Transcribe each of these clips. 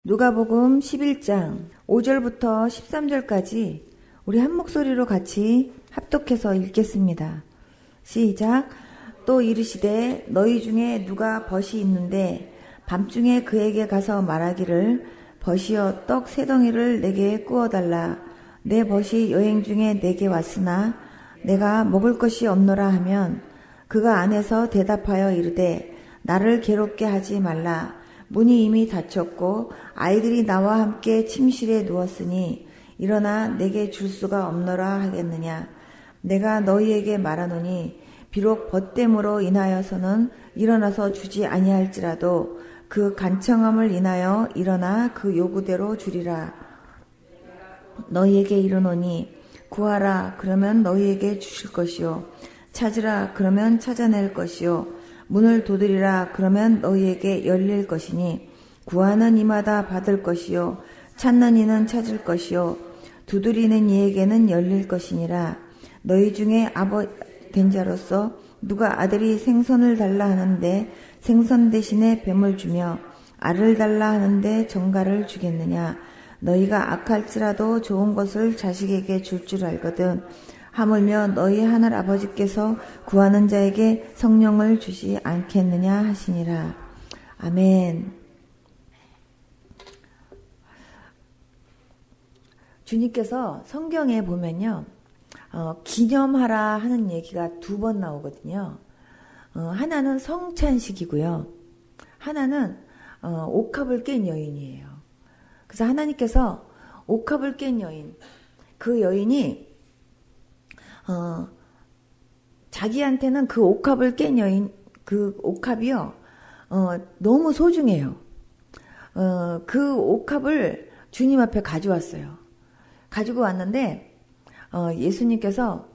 누가복음 11장 5절부터 13절까지 우리 한 목소리로 같이 합독해서 읽겠습니다. 시작. 또 이르시되 너희 중에 누가 벗이 있는데 밤중에 그에게 가서 말하기를 벗이여 떡 세 덩이를 내게 구워달라. 내 벗이 여행 중에 내게 왔으나 내가 먹을 것이 없노라 하면 그가 안에서 대답하여 이르되 나를 괴롭게 하지 말라. 문이 이미 닫혔고 아이들이 나와 함께 침실에 누웠으니 일어나 내게 줄 수가 없노라 하겠느냐. 내가 너희에게 말하노니 비록 벗됨으로 인하여서는 일어나서 주지 아니할지라도 그 간청함을 인하여 일어나 그 요구대로 주리라. 너희에게 이르노니 구하라 그러면 너희에게 주실 것이요 찾으라 그러면 찾아낼 것이요 문을 두드리라 그러면 너희에게 열릴 것이니 구하는 이마다 받을 것이요 찾는 이는 찾을 것이요 두드리는 이에게는 열릴 것이니라. 너희 중에 아버 된 자로서 누가 아들이 생선을 달라 하는데 생선 대신에 뱀을 주며 알을 달라 하는데 정갈을 주겠느냐. 너희가 악할지라도 좋은 것을 자식에게 줄 줄 알거든. 하물며 너희 하늘 아버지께서 구하는 자에게 성령을 주시 않겠느냐 하시니라. 아멘. 주님께서 성경에 보면요, 기념하라 하는 얘기가 2번 나오거든요. 하나는 성찬식이고요. 하나는 옥합을 깬 여인이에요. 그래서 하나님께서 옥합을 깬 여인, 그 여인이 자기한테는 그 옥합을 깬 여인, 그 옥합이요, 너무 소중해요. 그 옥합을 주님 앞에 가져왔어요. 가지고 왔는데, 예수님께서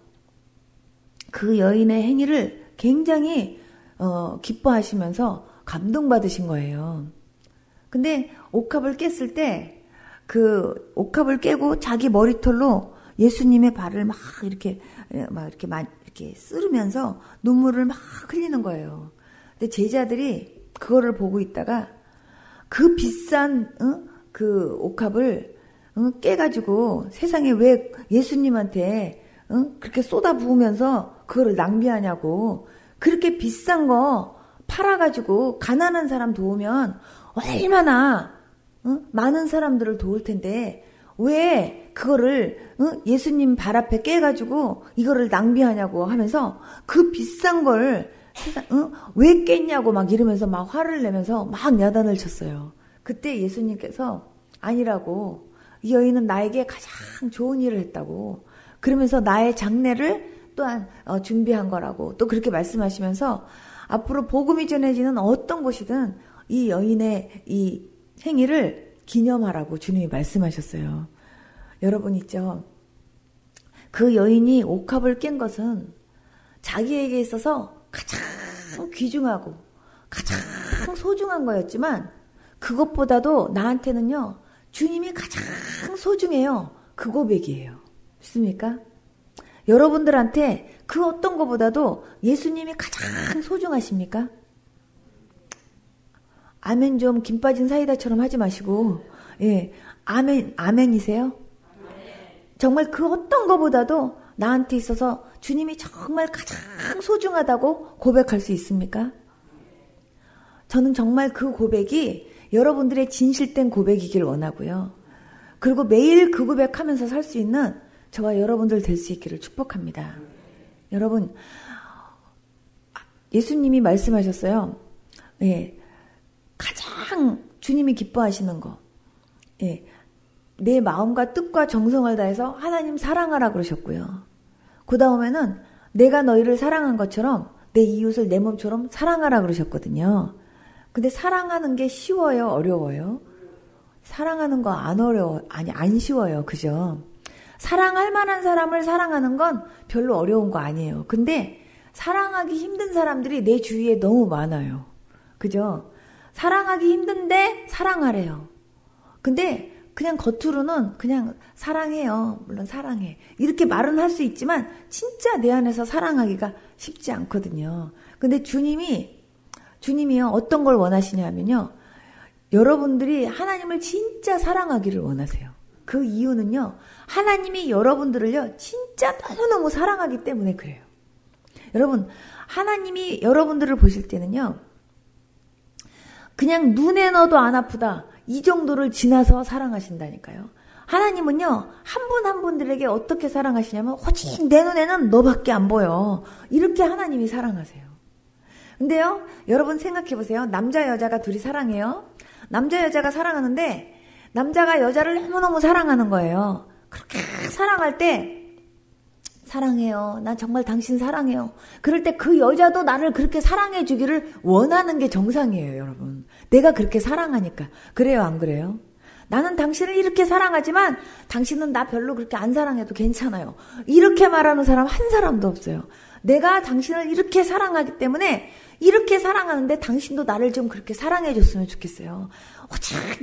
그 여인의 행위를 굉장히, 기뻐하시면서 감동받으신 거예요. 근데 옥합을 깼을 때, 그 옥합을 깨고 자기 머리털로 예수님의 발을 막 이렇게 쓸으면서 눈물을 막 흘리는 거예요. 근데 제자들이 그거를 보고 있다가 그 비싼 그 옥합을 깨가지고 세상에 왜 예수님한테 그렇게 쏟아 부으면서 그거를 낭비하냐고. 그렇게 비싼 거 팔아가지고 가난한 사람 도우면 얼마나 많은 사람들을 도울 텐데 왜 그거를 예수님 발 앞에 깨가지고 이거를 낭비하냐고 하면서 그 비싼 걸 왜 깼냐고 막 이러면서 막 화를 내면서 막 야단을 쳤어요. 그때 예수님께서 아니라고, 이 여인은 나에게 가장 좋은 일을 했다고, 그러면서 나의 장례를 또한 준비한 거라고 또 그렇게 말씀하시면서 앞으로 복음이 전해지는 어떤 곳이든 이 여인의 이 행위를 기념하라고 주님이 말씀하셨어요. 여러분 있죠? 그 여인이 옥합을 깬 것은 자기에게 있어서 가장 귀중하고 가장 소중한 거였지만 그것보다도 나한테는요, 주님이 가장 소중해요. 그 고백이에요. 믿습니까? 여러분들한테 그 어떤 것보다도 예수님이 가장 소중하십니까? 아멘 좀 김 빠진 사이다처럼 하지 마시고, 예, 아멘이세요? 정말 그 어떤 것보다도 나한테 있어서 주님이 정말 가장 소중하다고 고백할 수 있습니까? 저는 정말 그 고백이 여러분들의 진실된 고백이길 원하고요. 그리고 매일 그 고백하면서 살 수 있는 저와 여러분들 될 수 있기를 축복합니다. 여러분, 예수님이 말씀하셨어요. 예, 가장 주님이 기뻐하시는 거, 예, 내 마음과 뜻과 정성을 다해서 하나님 사랑하라 그러셨고요. 그 다음에는 내가 너희를 사랑한 것처럼 내 이웃을 내 몸처럼 사랑하라 그러셨거든요. 근데 사랑하는 게 쉬워요? 어려워요? 사랑하는 거 안 쉬워요. 그죠? 사랑할 만한 사람을 사랑하는 건 별로 어려운 거 아니에요. 근데 사랑하기 힘든 사람들이 내 주위에 너무 많아요. 그죠? 사랑하기 힘든데 사랑하래요. 근데 그냥 겉으로는 그냥 사랑해요. 물론 사랑해. 이렇게 말은 할 수 있지만 진짜 내 안에서 사랑하기가 쉽지 않거든요. 근데 주님이요, 어떤 걸 원하시냐면요, 여러분들이 하나님을 진짜 사랑하기를 원하세요. 그 이유는요, 하나님이 여러분들을요, 진짜 너무너무 사랑하기 때문에 그래요. 여러분, 하나님이 여러분들을 보실 때는요, 그냥 눈에 넣어도 안 아프다, 이 정도를 지나서 사랑하신다니까요. 하나님은요, 한 분 한 분들에게 어떻게 사랑하시냐면, 오직 내 눈에는 너밖에 안 보여. 이렇게 하나님이 사랑하세요. 근데요, 여러분 생각해 보세요. 남자 여자가 둘이 사랑해요. 남자 여자가 사랑하는데 남자가 여자를 너무너무 사랑하는 거예요. 그렇게 사랑할 때 사랑해요. 나 정말 당신 사랑해요. 그럴 때 그 여자도 나를 그렇게 사랑해 주기를 원하는 게 정상이에요, 여러분. 내가 그렇게 사랑하니까. 그래요, 안 그래요? 나는 당신을 이렇게 사랑하지만 당신은 나 별로 그렇게 안 사랑해도 괜찮아요. 이렇게 말하는 사람 한 사람도 없어요. 내가 당신을 이렇게 사랑하기 때문에 이렇게 사랑하는데 당신도 나를 좀 그렇게 사랑해 줬으면 좋겠어요.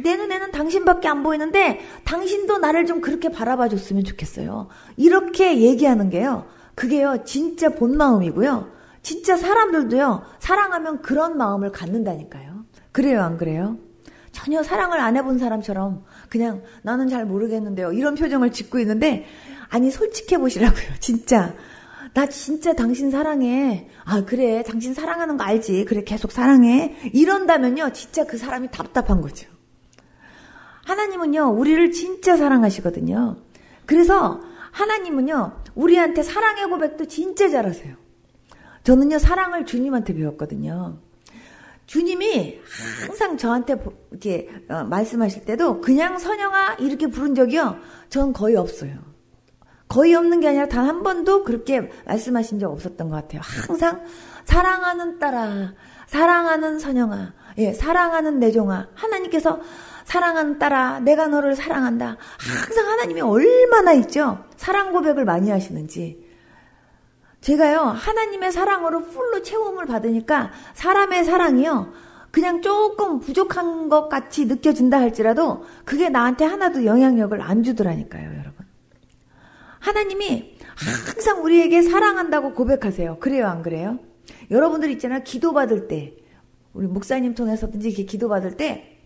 내 눈에는 당신밖에 안 보이는데 당신도 나를 좀 그렇게 바라봐 줬으면 좋겠어요. 이렇게 얘기하는 게요, 그게요 진짜 본 마음이고요. 진짜 사람들도요, 사랑하면 그런 마음을 갖는다니까요. 그래요, 안 그래요? 전혀 사랑을 안 해본 사람처럼 그냥 나는 잘 모르겠는데요, 이런 표정을 짓고 있는데, 아니 솔직해 보시라고요. 진짜 나 진짜 당신 사랑해. 아 그래, 당신 사랑하는 거 알지. 그래, 계속 사랑해. 이런다면요, 진짜 그 사람이 답답한 거죠. 하나님은요, 우리를 진짜 사랑하시거든요. 그래서 하나님은요, 우리한테 사랑의 고백도 진짜 잘하세요. 저는요, 사랑을 주님한테 배웠거든요. 주님이 항상 저한테 이렇게 말씀하실 때도 그냥 선영아 이렇게 부른 적이요, 전 거의 없어요. 거의 없는 게 아니라 단 한 번도 그렇게 말씀하신 적 없었던 것 같아요. 항상 사랑하는 딸아, 사랑하는 선영아, 예, 사랑하는 내 종아, 하나님께서 사랑하는 딸아, 내가 너를 사랑한다. 항상 하나님이 얼마나 있죠? 사랑 고백을 많이 하시는지. 제가요, 하나님의 사랑으로 풀로 채움을 받으니까 사람의 사랑이요, 그냥 조금 부족한 것 같이 느껴진다 할지라도 그게 나한테 하나도 영향력을 안 주더라니까요, 여러분. 하나님이 항상 우리에게 사랑한다고 고백하세요. 그래요, 안 그래요? 여러분들 있잖아요, 기도받을 때, 우리 목사님 통해서든지 이렇게 기도받을 때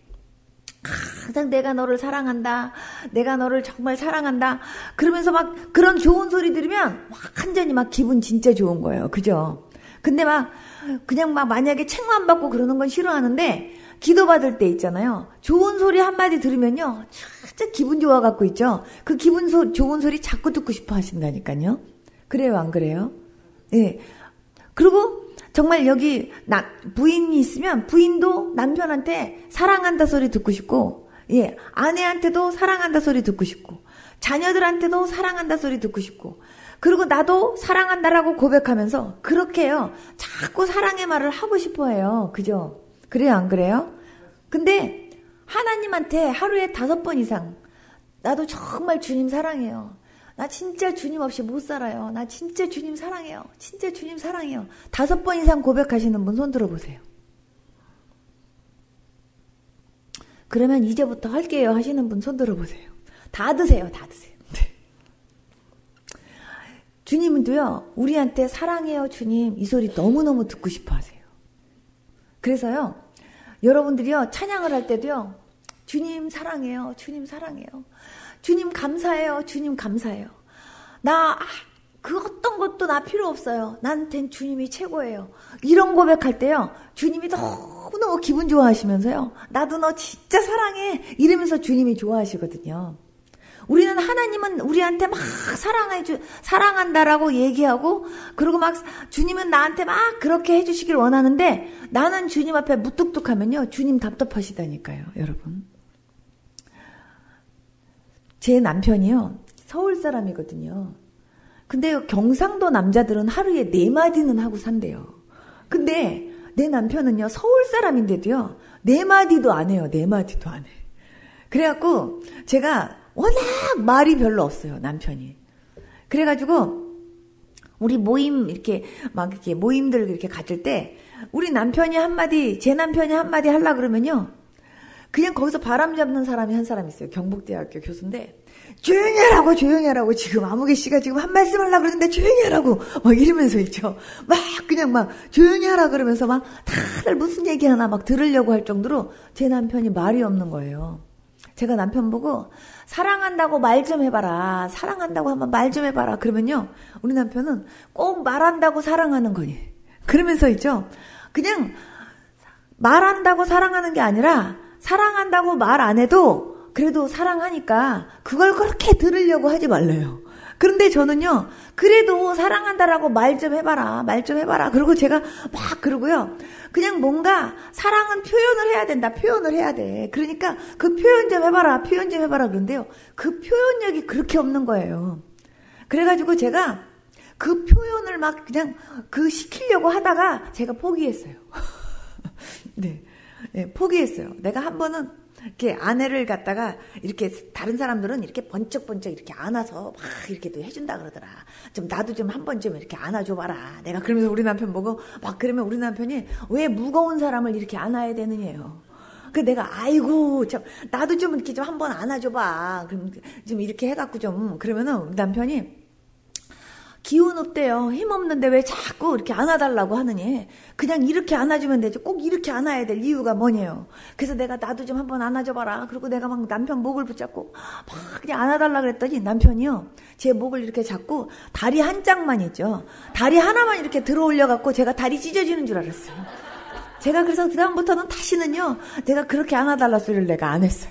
항상 내가 너를 사랑한다, 내가 너를 정말 사랑한다 그러면서 막 그런 좋은 소리 들으면 완전히 막 기분 진짜 좋은 거예요. 그죠? 근데 막 그냥 막 만약에 책만 받고 그러는 건 싫어하는데, 기도받을 때 있잖아요, 좋은 소리 한마디 들으면요 진짜 기분 좋아갖고 있죠. 그 좋은 소리 자꾸 듣고 싶어 하신다니까요. 그래요, 안 그래요? 예. 그리고 정말 여기 부인이 있으면 부인도 남편한테 사랑한다 소리 듣고 싶고, 예, 아내한테도 사랑한다 소리 듣고 싶고, 자녀들한테도 사랑한다 소리 듣고 싶고, 그리고 나도 사랑한다라고 고백하면서 그렇게요 자꾸 사랑의 말을 하고 싶어 해요. 그죠? 그래요, 안 그래요? 근데 하나님한테 하루에 5번 이상 나도 정말 주님 사랑해요, 나 진짜 주님 없이 못 살아요, 나 진짜 주님 사랑해요, 진짜 주님 사랑해요, 5번 이상 고백하시는 분 손 들어보세요. 그러면 이제부터 할게요 하시는 분 손 들어보세요. 다 드세요, 다 드세요. 주님은도요, 우리한테 사랑해요 주님 이 소리 너무너무 듣고 싶어 하세요. 그래서요, 여러분들이요 찬양을 할 때도요, 주님 사랑해요, 주님 사랑해요, 주님 감사해요, 주님 감사해요, 나 그 어떤 것도 나 필요 없어요, 나한텐 주님이 최고예요, 이런 고백할 때요 주님이 너무너무 기분 좋아하시면서요, 나도 너 진짜 사랑해 이러면서 주님이 좋아하시거든요. 우리는, 하나님은 우리한테 막 사랑한다라고 얘기하고, 그리고 막 주님은 나한테 막 그렇게 해주시길 원하는데, 나는 주님 앞에 무뚝뚝하면요 주님 답답하시다니까요, 여러분. 제 남편이요 서울 사람이거든요. 근데 경상도 남자들은 하루에 4마디는 하고 산대요. 근데 내 남편은요 서울 사람인데도요 4마디도 안 해요. 4마디도 안 해. 그래갖고 제가 워낙 말이 별로 없어요, 남편이. 그래가지고 우리 모임 이렇게 막 이렇게 모임들 이렇게 가질 때 우리 남편이 한마디, 제 남편이 한마디 하려 그러면요 그냥 거기서 바람 잡는 사람이 한 사람 있어요. 경북대학교 교수인데 조용히 하라고, 조용히 하라고. 지금 아무개 씨가 지금 한 말씀 하려고 그러는데 조용히 하라고. 막 이러면서 있죠. 막 그냥 막 조용히 하라 그러면서 막 다들 무슨 얘기 하나 막 들으려고 할 정도로 제 남편이 말이 없는 거예요. 제가 남편 보고 사랑한다고 말 좀 해봐라. 사랑한다고 한번 말 좀 해봐라. 그러면요. 우리 남편은 꼭 말한다고 사랑하는 거니. 그러면서 있죠. 그냥 말한다고 사랑하는 게 아니라 사랑한다고 말 안 해도 그래도 사랑하니까 그걸 그렇게 들으려고 하지 말래요. 그런데 저는요, 그래도 사랑한다라고 말 좀 해봐라, 말 좀 해봐라. 그리고 제가 막 그러고요. 그냥 뭔가 사랑은 표현을 해야 된다, 표현을 해야 돼. 그러니까 그 표현 좀 해봐라, 표현 좀 해봐라. 그런데요, 그 표현력이 그렇게 없는 거예요. 그래가지고 제가 그 표현을 막 그냥 그 시키려고 하다가 제가 포기했어요. 네, 포기했어요. 내가 한 번은 이렇게 아내를 갖다가 이렇게 다른 사람들은 이렇게 번쩍번쩍 이렇게 안아서 막 이렇게 또 해준다 그러더라. 좀 나도 좀 한 번 좀 이렇게 안아줘봐라. 내가 그러면서 우리 남편 보고 막 그러면 우리 남편이 왜 무거운 사람을 이렇게 안아야 되느냐요. 그 내가 아이고 참 나도 좀 이렇게 좀 한 번 안아줘봐. 그럼 좀 이렇게 해갖고 좀 그러면은 우리 남편이 기운 없대요. 힘 없는데 왜 자꾸 이렇게 안아달라고 하느니. 그냥 이렇게 안아주면 되죠. 꼭 이렇게 안아야 될 이유가 뭐냐요. 그래서 내가 나도 좀 한번 안아줘봐라. 그리고 내가 막 남편 목을 붙잡고 막 그냥 안아달라 그랬더니 남편이요. 제 목을 이렇게 잡고 다리 한 짝만 있죠. 다리 하나만 이렇게 들어올려갖고 제가 다리 찢어지는 줄 알았어요. 제가 그래서 그다음부터는 다시는요. 제가 그렇게 안아달라 소리를 내가 안 했어요.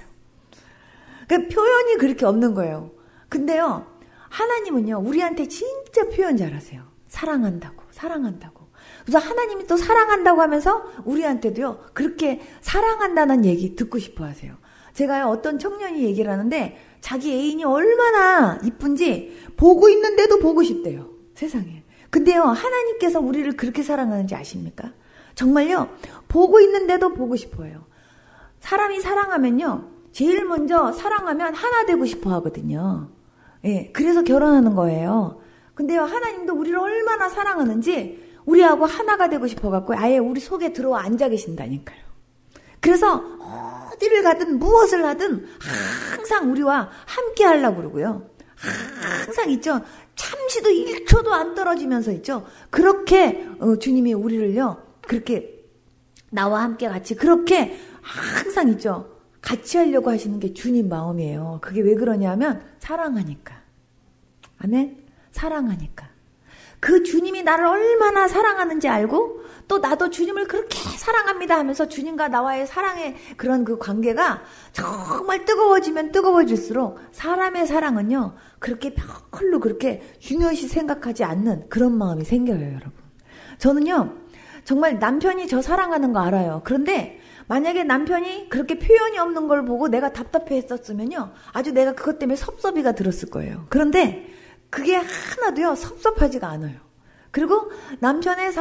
그러니까 표현이 그렇게 없는 거예요. 근데요. 하나님은요, 우리한테 진짜 표현 잘하세요. 사랑한다고, 사랑한다고. 그래서 하나님이 또 사랑한다고 하면서 우리한테도요, 그렇게 사랑한다는 얘기 듣고 싶어 하세요. 제가요, 어떤 청년이 얘기를 하는데, 자기 애인이 얼마나 이쁜지 보고 있는데도 보고 싶대요. 세상에. 근데요, 하나님께서 우리를 그렇게 사랑하는지 아십니까? 정말요, 보고 있는데도 보고 싶어요. 사람이 사랑하면요, 제일 먼저 사랑하면 하나 되고 싶어 하거든요. 예, 그래서 결혼하는 거예요. 근데요, 하나님도 우리를 얼마나 사랑하는지 우리하고 하나가 되고 싶어갖고 아예 우리 속에 들어와 앉아 계신다니까요. 그래서 어디를 가든 무엇을 하든 항상 우리와 함께 하려고 그러고요. 항상 있죠. 잠시도 1초도 안 떨어지면서 있죠. 그렇게 주님이 우리를요, 그렇게 나와 함께 같이 그렇게 항상 있죠. 같이 하려고 하시는 게 주님 마음이에요. 그게 왜 그러냐면 사랑하니까. 아멘? 사랑하니까. 그 주님이 나를 얼마나 사랑하는지 알고 또 나도 주님을 그렇게 사랑합니다 하면서 주님과 나와의 사랑의 그런 그 관계가 정말 뜨거워지면 뜨거워질수록 사람의 사랑은요. 그렇게 별로 그렇게 중요시 생각하지 않는 그런 마음이 생겨요, 여러분. 저는요. 정말 남편이 저 사랑하는 거 알아요. 그런데 만약에 남편이 그렇게 표현이 없는 걸 보고 내가 답답해했었으면요. 아주 내가 그것 때문에 섭섭이가 들었을 거예요. 그런데 그게 하나도요. 섭섭하지가 않아요. 그리고 남편이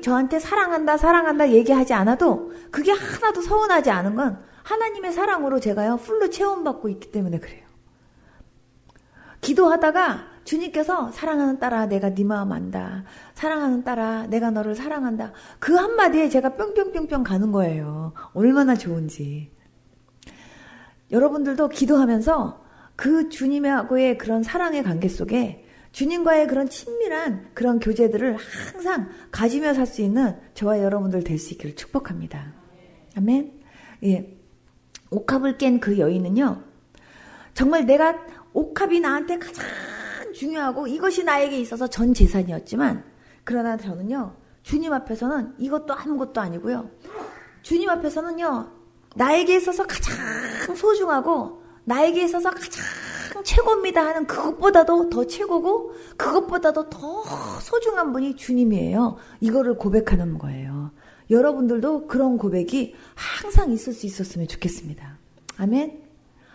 저한테 사랑한다 얘기하지 않아도 그게 하나도 서운하지 않은 건 하나님의 사랑으로 제가요. 풀로 체험받고 있기 때문에 그래요. 기도하다가 주님께서 사랑하는 딸아 내가 네 마음 안다. 사랑하는 딸아 내가 너를 사랑한다. 그 한마디에 제가 뿅뿅뿅뿅 가는 거예요. 얼마나 좋은지. 여러분들도 기도하면서 그 주님하고의 그런 사랑의 관계 속에 주님과의 그런 친밀한 그런 교제들을 항상 가지며 살 수 있는 저와 여러분들 될 수 있기를 축복합니다. 아멘. 예. 옥합을 깬 그 여인은요. 정말 내가 옥합이 나한테 가장 중요하고 이것이 나에게 있어서 전 재산이었지만 그러나 저는요. 주님 앞에서는 이것도 아무것도 아니고요. 주님 앞에서는요. 나에게 있어서 가장 소중하고 나에게 있어서 가장 최고입니다 하는 그것보다도 더 최고고 그것보다도 더 소중한 분이 주님이에요. 이거를 고백하는 거예요. 여러분들도 그런 고백이 항상 있을 수 있었으면 좋겠습니다. 아멘.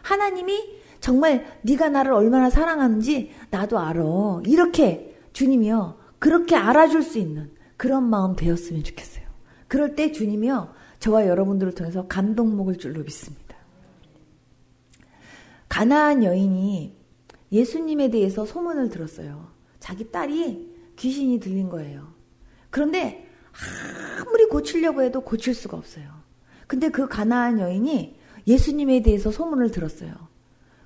하나님이 정말 네가 나를 얼마나 사랑하는지 나도 알아. 이렇게 주님이요. 그렇게 알아줄 수 있는 그런 마음 되었으면 좋겠어요. 그럴 때 주님이요. 저와 여러분들을 통해서 감동 먹을 줄로 믿습니다. 가나안 여인이 예수님에 대해서 소문을 들었어요. 자기 딸이 귀신이 들린 거예요. 그런데 아무리 고치려고 해도 고칠 수가 없어요. 근데 그 가나안 여인이 예수님에 대해서 소문을 들었어요.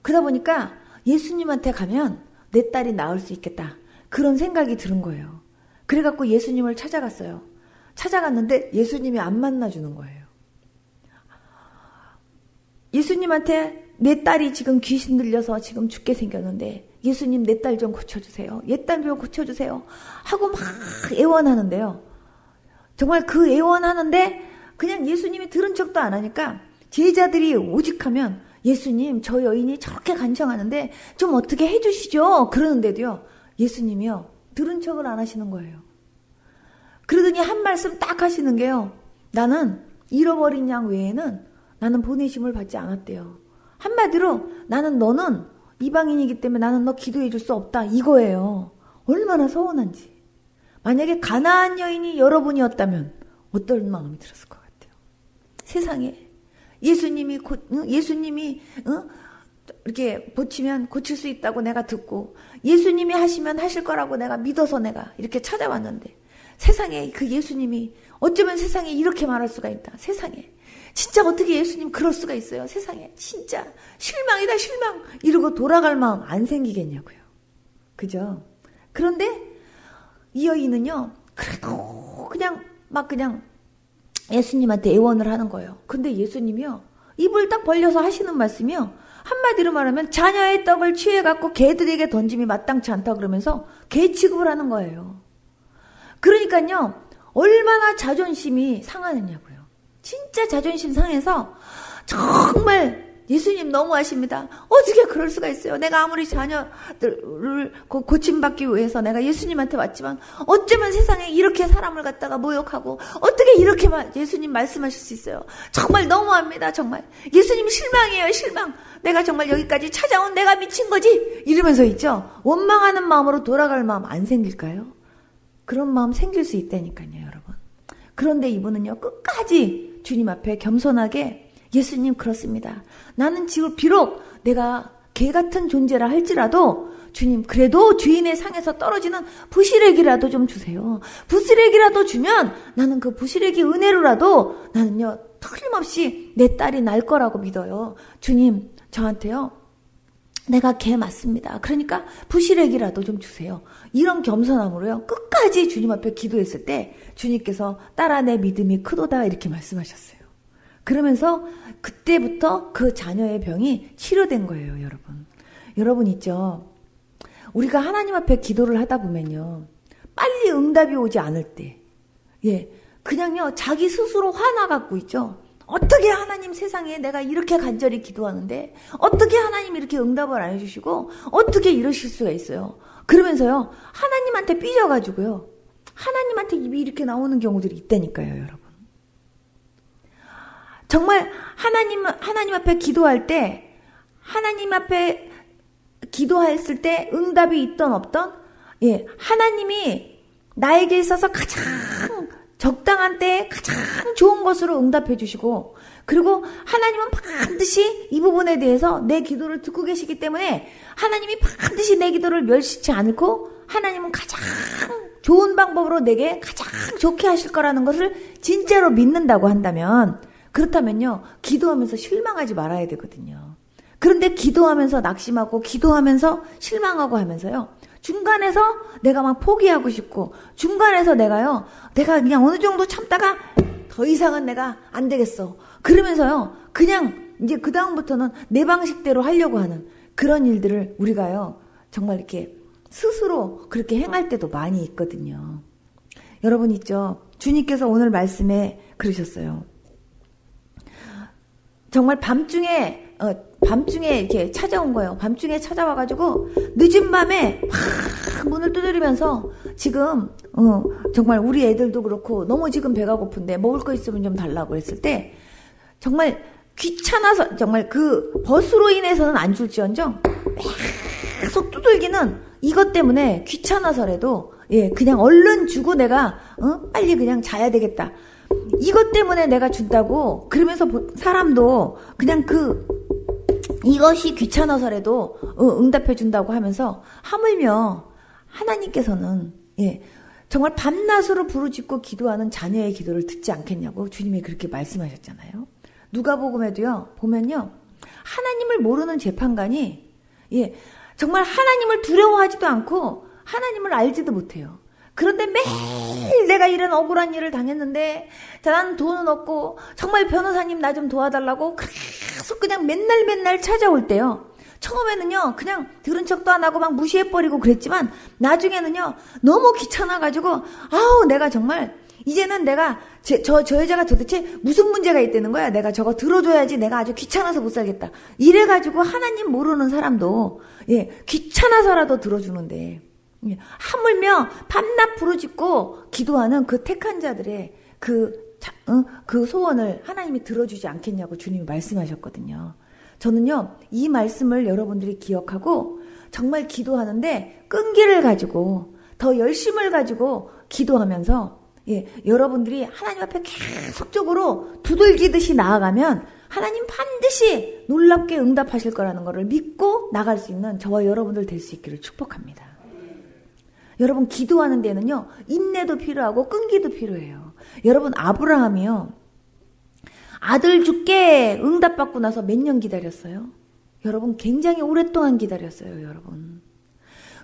그러다 보니까 예수님한테 가면 내 딸이 나을 수 있겠다. 그런 생각이 들은 거예요. 그래갖고 예수님을 찾아갔어요. 찾아갔는데 예수님이 안 만나주는 거예요. 예수님한테 내 딸이 지금 귀신 들려서 지금 죽게 생겼는데 예수님 내 딸 좀 고쳐주세요. 얘 딸 좀 고쳐주세요. 하고 막 애원하는데요. 정말 그 애원하는데 그냥 예수님이 들은 척도 안 하니까 제자들이 오직하면 예수님 저 여인이 저렇게 간청하는데 좀 어떻게 해주시죠. 그러는데도요. 예수님이요. 들은 척을 안 하시는 거예요. 그러더니 한 말씀 딱 하시는 게요. 나는 잃어버린 양 외에는 나는 보내심을 받지 않았대요. 한마디로 나는 너는 이방인이기 때문에 나는 너 기도해 줄 수 없다. 이거예요. 얼마나 서운한지. 만약에 가나안 여인이 여러분이었다면 어떤 마음이 들었을 것 같아요. 세상에 예수님이 이렇게 고치면 고칠 수 있다고 내가 듣고 예수님이 하시면 하실 거라고 내가 믿어서 내가 이렇게 찾아왔는데 세상에 그 예수님이 어쩌면 세상에 이렇게 말할 수가 있다. 세상에 진짜 어떻게 예수님 그럴 수가 있어요. 세상에 진짜 실망이다 실망 이러고 돌아갈 마음 안 생기겠냐고요. 그죠? 그런데 이 여인은요. 그래도 그냥 예수님한테 애원을 하는 거예요. 근데 예수님이요. 입을 딱 벌려서 하시는 말씀이요. 한마디로 말하면 자녀의 떡을 취해갖고 개들에게 던짐이 마땅치 않다 그러면서 개 취급을 하는 거예요. 그러니까요. 얼마나 자존심이 상하느냐고요. 진짜 자존심 상해서 정말 예수님 너무하십니다. 어떻게 그럴 수가 있어요. 내가 아무리 자녀들을 고침받기 위해서 내가 예수님한테 왔지만 어쩌면 세상에 이렇게 사람을 갖다가 모욕하고 어떻게 이렇게 예수님 말씀하실 수 있어요. 정말 너무합니다. 정말 예수님 실망이에요. 실망. 내가 정말 여기까지 찾아온 내가 미친 거지. 이러면서 있죠. 원망하는 마음으로 돌아갈 마음 안 생길까요? 그런 마음 생길 수 있다니까요. 여러분. 그런데 이분은요. 끝까지 주님 앞에 겸손하게 예수님 그렇습니다. 나는 지금 비록 내가 개 같은 존재라 할지라도 주님 그래도 주인의 상에서 떨어지는 부시래기라도 좀 주세요. 부시래기라도 주면 나는 그 부시래기 은혜로라도 나는요 틀림없이 내 딸이 날 거라고 믿어요. 주님 저한테요 내가 개 맞습니다. 그러니까 부시래기라도 좀 주세요. 이런 겸손함으로요 끝까지 주님 앞에 기도했을 때 주님께서 딸아 내 믿음이 크도다 이렇게 말씀하셨어요. 그러면서 그때부터 그 자녀의 병이 치료된 거예요, 여러분. 여러분 있죠? 우리가 하나님 앞에 기도를 하다 보면요. 빨리 응답이 오지 않을 때. 그냥요, 자기 스스로 화나갖고 있죠? 어떻게 하나님 세상에 내가 이렇게 간절히 기도하는데, 어떻게 하나님 이렇게 응답을 안 해주시고, 어떻게 이러실 수가 있어요? 그러면서요, 하나님한테 삐져가지고요, 하나님한테 입이 이렇게 나오는 경우들이 있다니까요, 여러분. 정말 하나님 앞에 기도할 때 하나님 앞에 기도했을 때 응답이 있던 없던 하나님이 나에게 있어서 가장 적당한 때에 가장 좋은 것으로 응답해 주시고 그리고 하나님은 반드시 이 부분에 대해서 내 기도를 듣고 계시기 때문에 하나님이 반드시 내 기도를 멸시치 않고 하나님은 가장 좋은 방법으로 내게 가장 좋게 하실 거라는 것을 진짜로 믿는다고 한다면 그렇다면요. 기도하면서 실망하지 말아야 되거든요. 그런데 기도하면서 낙심하고 기도하면서 실망하고 하면서요. 중간에서 내가 막 포기하고 싶고 중간에서 내가 그냥 어느 정도 참다가 더 이상은 내가 안 되겠어. 그러면서요. 그냥 이제 그 다음부터는 내 방식대로 하려고 하는 그런 일들을 우리가요. 정말 이렇게 스스로 그렇게 행할 때도 많이 있거든요. 여러분 있죠. 주님께서 오늘 말씀에 그러셨어요. 정말 밤중에 이렇게 찾아온 거예요. 밤중에 찾아와가지고 늦은 밤에 막 문을 두드리면서 지금 정말 우리 애들도 그렇고 너무 지금 배가 고픈데 먹을 거 있으면 좀 달라고 했을 때 정말 귀찮아서 정말 그 버스로 인해서는 안 줄지언정 계속 두들기는 이것 때문에 귀찮아서라도 그냥 얼른 주고 내가 빨리 그냥 자야 되겠다. 이것 때문에 내가 준다고 그러면서 사람도 그냥 이것이 귀찮아서라도 응답해 준다고 하면서 하물며 하나님께서는 정말 밤낮으로 부르짖고 기도하는 자녀의 기도를 듣지 않겠냐고 주님이 그렇게 말씀하셨잖아요. 누가복음에도요, 보면요, 하나님을 모르는 재판관이, 정말 하나님을 두려워하지도 않고, 하나님을 알지도 못해요. 그런데 매일 내가 이런 억울한 일을 당했는데, 나는 돈은 없고, 정말 변호사님 나 좀 도와달라고, 계속 그냥 맨날 찾아올 때요. 처음에는요, 그냥 들은 척도 안 하고 막 무시해버리고 그랬지만, 나중에는요, 너무 귀찮아가지고, 내가 정말, 이제는 내가, 저 여자가 도대체 무슨 문제가 있다는 거야? 내가 저거 들어줘야지 내가 아주 귀찮아서 못 살겠다. 이래가지고 하나님 모르는 사람도, 귀찮아서라도 들어주는데, 하물며 밤낮 부르짖고 기도하는 그 택한 자들의 그 소원을 하나님이 들어주지 않겠냐고 주님이 말씀하셨거든요. 저는요, 이 말씀을 여러분들이 기억하고 정말 기도하는데 끈기를 가지고 더 열심을 가지고 기도하면서 여러분들이 하나님 앞에 계속적으로 두들기듯이 나아가면 하나님 반드시 놀랍게 응답하실 거라는 것을 믿고 나갈 수 있는 저와 여러분들 될 수 있기를 축복합니다. 여러분 기도하는 데는요, 인내도 필요하고 끈기도 필요해요. 여러분 아브라함이요, 아들 줄게 응답받고 나서 몇 년 기다렸어요? 여러분 굉장히 오랫동안 기다렸어요, 여러분.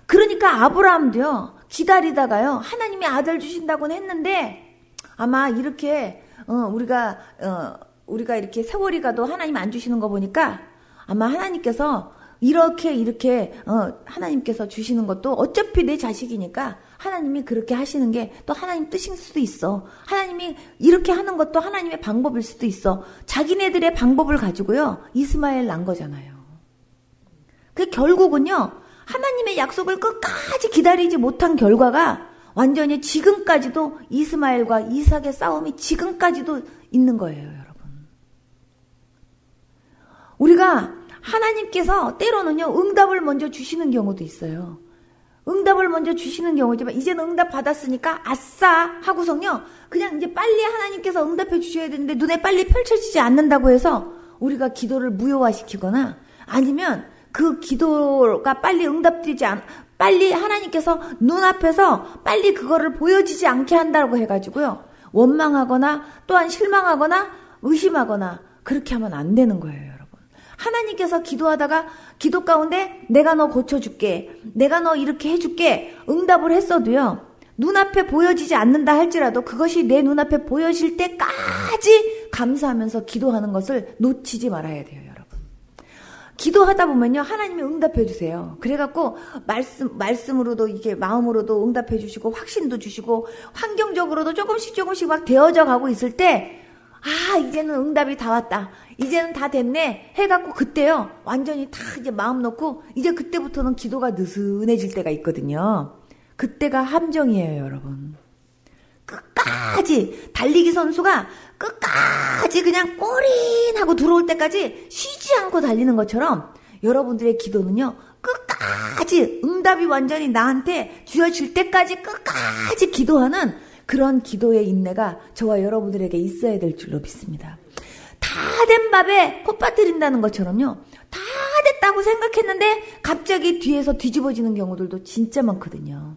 그러니까 아브라함도요, 기다리다가요, 하나님이 아들 주신다고는 했는데, 아마 이렇게, 우리가 이렇게 세월이 가도 하나님 안 주시는 거 보니까, 아마 하나님께서 이렇게, 하나님께서 주시는 것도 어차피 내 자식이니까, 하나님이 그렇게 하시는 게 또 하나님 뜻일 수도 있어. 하나님이 이렇게 하는 것도 하나님의 방법일 수도 있어. 자기네들의 방법을 가지고요, 이스마엘 난 거잖아요. 그 결국은요, 하나님의 약속을 끝까지 기다리지 못한 결과가 완전히 지금까지도 이스마엘과 이삭의 싸움이 지금까지도 있는 거예요, 여러분. 우리가 하나님께서 때로는요, 응답을 먼저 주시는 경우도 있어요. 응답을 먼저 주시는 경우지만 이제는 응답 받았으니까 아싸 하고서요, 그냥 이제 빨리 하나님께서 응답해 주셔야 되는데 눈에 빨리 펼쳐지지 않는다고 해서 우리가 기도를 무효화시키거나, 아니면 그 기도가 빨리 응답되지 빨리 하나님께서 눈앞에서 빨리 그거를 보여지지 않게 한다고 해가지고요, 원망하거나 또한 실망하거나 의심하거나 그렇게 하면 안 되는 거예요, 여러분. 하나님께서 기도하다가 기도 가운데 내가 너 고쳐줄게, 내가 너 이렇게 해줄게 응답을 했어도요, 눈앞에 보여지지 않는다 할지라도 그것이 내 눈앞에 보여질 때까지 감사하면서 기도하는 것을 놓치지 말아야 돼요, 여러분. 기도하다 보면요, 하나님이 응답해 주세요. 그래갖고 말씀으로도 이게 마음으로도 응답해 주시고 확신도 주시고 환경적으로도 조금씩 막 되어져 가고 있을 때, 이제는 응답이 다 왔다, 이제는 다 됐네 해갖고 그때요, 완전히 다 이제 마음 놓고 이제 그때부터는 기도가 느슨해질 때가 있거든요. 그때가 함정이에요, 여러분. 끝까지 달리기 선수가 끝까지 그냥 꼬린하고 들어올 때까지 쉬지 않고 달리는 것처럼 여러분들의 기도는요, 끝까지 응답이 완전히 나한테 주어질 때까지 끝까지 기도하는 그런 기도의 인내가 저와 여러분들에게 있어야 될 줄로 믿습니다. 다 된 밥에 콧 빠뜨린다는 것처럼요, 다 됐다고 생각했는데 갑자기 뒤에서 뒤집어지는 경우들도 진짜 많거든요.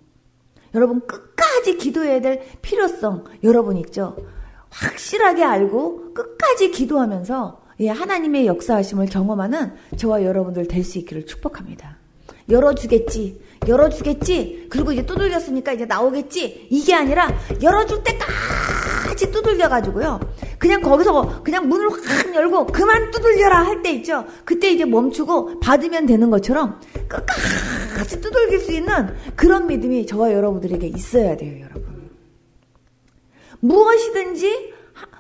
여러분 끝까지 기도해야 될 필요성 여러분 있죠? 확실하게 알고 끝까지 기도하면서 하나님의 역사하심을 경험하는 저와 여러분들 될 수 있기를 축복합니다. 열어주겠지, 그리고 이제 두들겼으니까 이제 나오겠지, 이게 아니라 열어줄 때까지 두들겨가지고요, 그냥 거기서 그냥 문을 확 열고 그만 두들겨라 할 때 있죠? 그때 이제 멈추고 받으면 되는 것처럼 끝까지 두들길 수 있는 그런 믿음이 저와 여러분들에게 있어야 돼요, 여러분.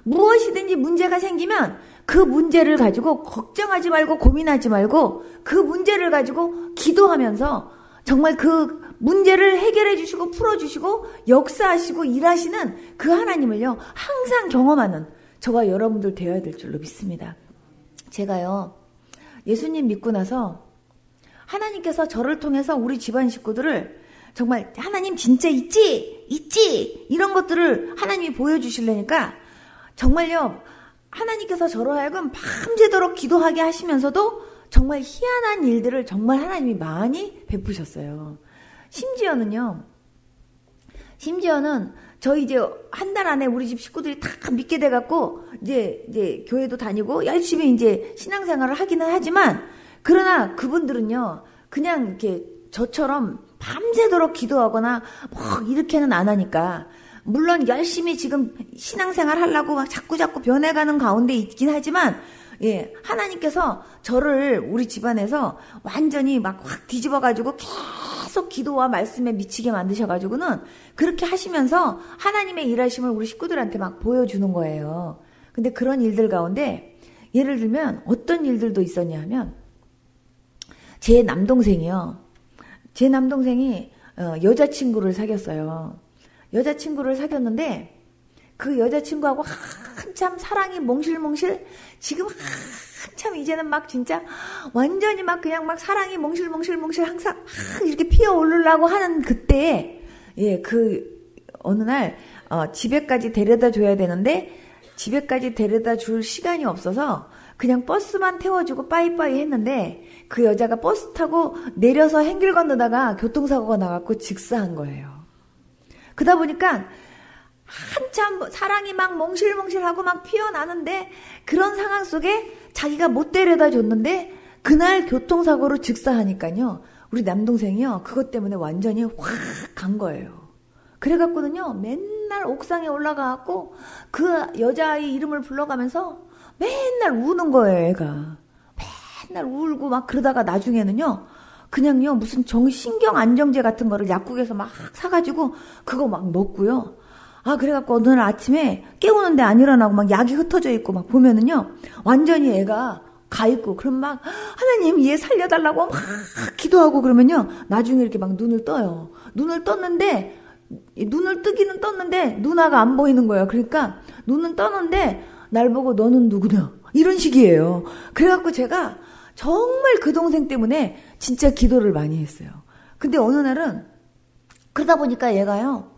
무엇이든지 문제가 생기면 그 문제를 가지고 걱정하지 말고 고민하지 말고 그 문제를 가지고 기도하면서 정말 그 문제를 해결해 주시고 풀어주시고 역사하시고 일하시는 그 하나님을요, 항상 경험하는 저와 여러분들 되어야 될 줄로 믿습니다. 제가요, 예수님 믿고 나서 하나님께서 저를 통해서 우리 집안 식구들을 정말 하나님 진짜 있지 이런 것들을 하나님이 보여주시려니까 정말요, 하나님께서 저로 하여금 밤새도록 기도하게 하시면서도 정말 희한한 일들을 정말 하나님이 많이 베푸셨어요. 심지어는 저희 이제 한 달 안에 우리 집 식구들이 다 믿게 돼갖고 이제 교회도 다니고 열심히 이제 신앙생활을 하기는 하지만 그러나 그분들은요 그냥 이렇게 저처럼 밤새도록 기도하거나 뭐 이렇게는 안 하니까 물론 열심히 지금 신앙생활 하려고 막 자꾸 변해가는 가운데 있긴 하지만 예, 하나님께서 저를 우리 집안에서 완전히 막 확 뒤집어가지고 계속 기도와 말씀에 미치게 만드셔가지고는 그렇게 하시면서 하나님의 일하심을 우리 식구들한테 막 보여주는 거예요. 근데 그런 일들 가운데 예를 들면 어떤 일들도 있었냐 하면 제 남동생이 여자친구를 사귀었어요. 여자친구를 사귀었는데 그 여자친구하고 한참 사랑이 몽실몽실 지금 한참 이제는 막 진짜 완전히 막 그냥 막 사랑이 몽실몽실 항상 이렇게 피어오르려고 하는 그때에 예, 그 어느 날 집에까지 데려다 줘야 되는데 집에까지 데려다 줄 시간이 없어서 그냥 버스만 태워주고 빠이빠이 했는데 그 여자가 버스 타고 내려서 행길 건너다가 교통사고가 나갖고 직사한 거예요. 그러다 보니까 한참 사랑이 막 몽실몽실하고 막 피어나는데 그런 상황 속에 자기가 못 데려다 줬는데 그날 교통사고로 직사하니까요. 우리 남동생이요. 그것 때문에 완전히 확 간 거예요. 그래갖고는요. 맨날 옥상에 올라가갖고 그 여자아이 이름을 불러가면서 맨날 우는 거예요. 애가. 맨날 울고 막 그러다가 나중에는요. 그냥요. 무슨 신경 안정제 같은 거를 약국에서 막 사가지고 그거 막 먹고요. 그래갖고 어느 날 아침에 깨우는데 안 일어나고 막 약이 흩어져 있고 막 보면은요. 완전히 애가 가 있고 그럼 막 하나님 얘 살려달라고 막 기도하고 그러면요. 나중에 이렇게 막 눈을 떠요. 눈을 떴는데 눈을 뜨기는 떴는데 누나가 안 보이는 거예요. 그러니까 눈은 떴는데 날 보고 너는 누구냐 이런 식이에요. 그래갖고 제가 정말 그 동생 때문에 진짜 기도를 많이 했어요. 근데 어느 날은 그러다 보니까 얘가요.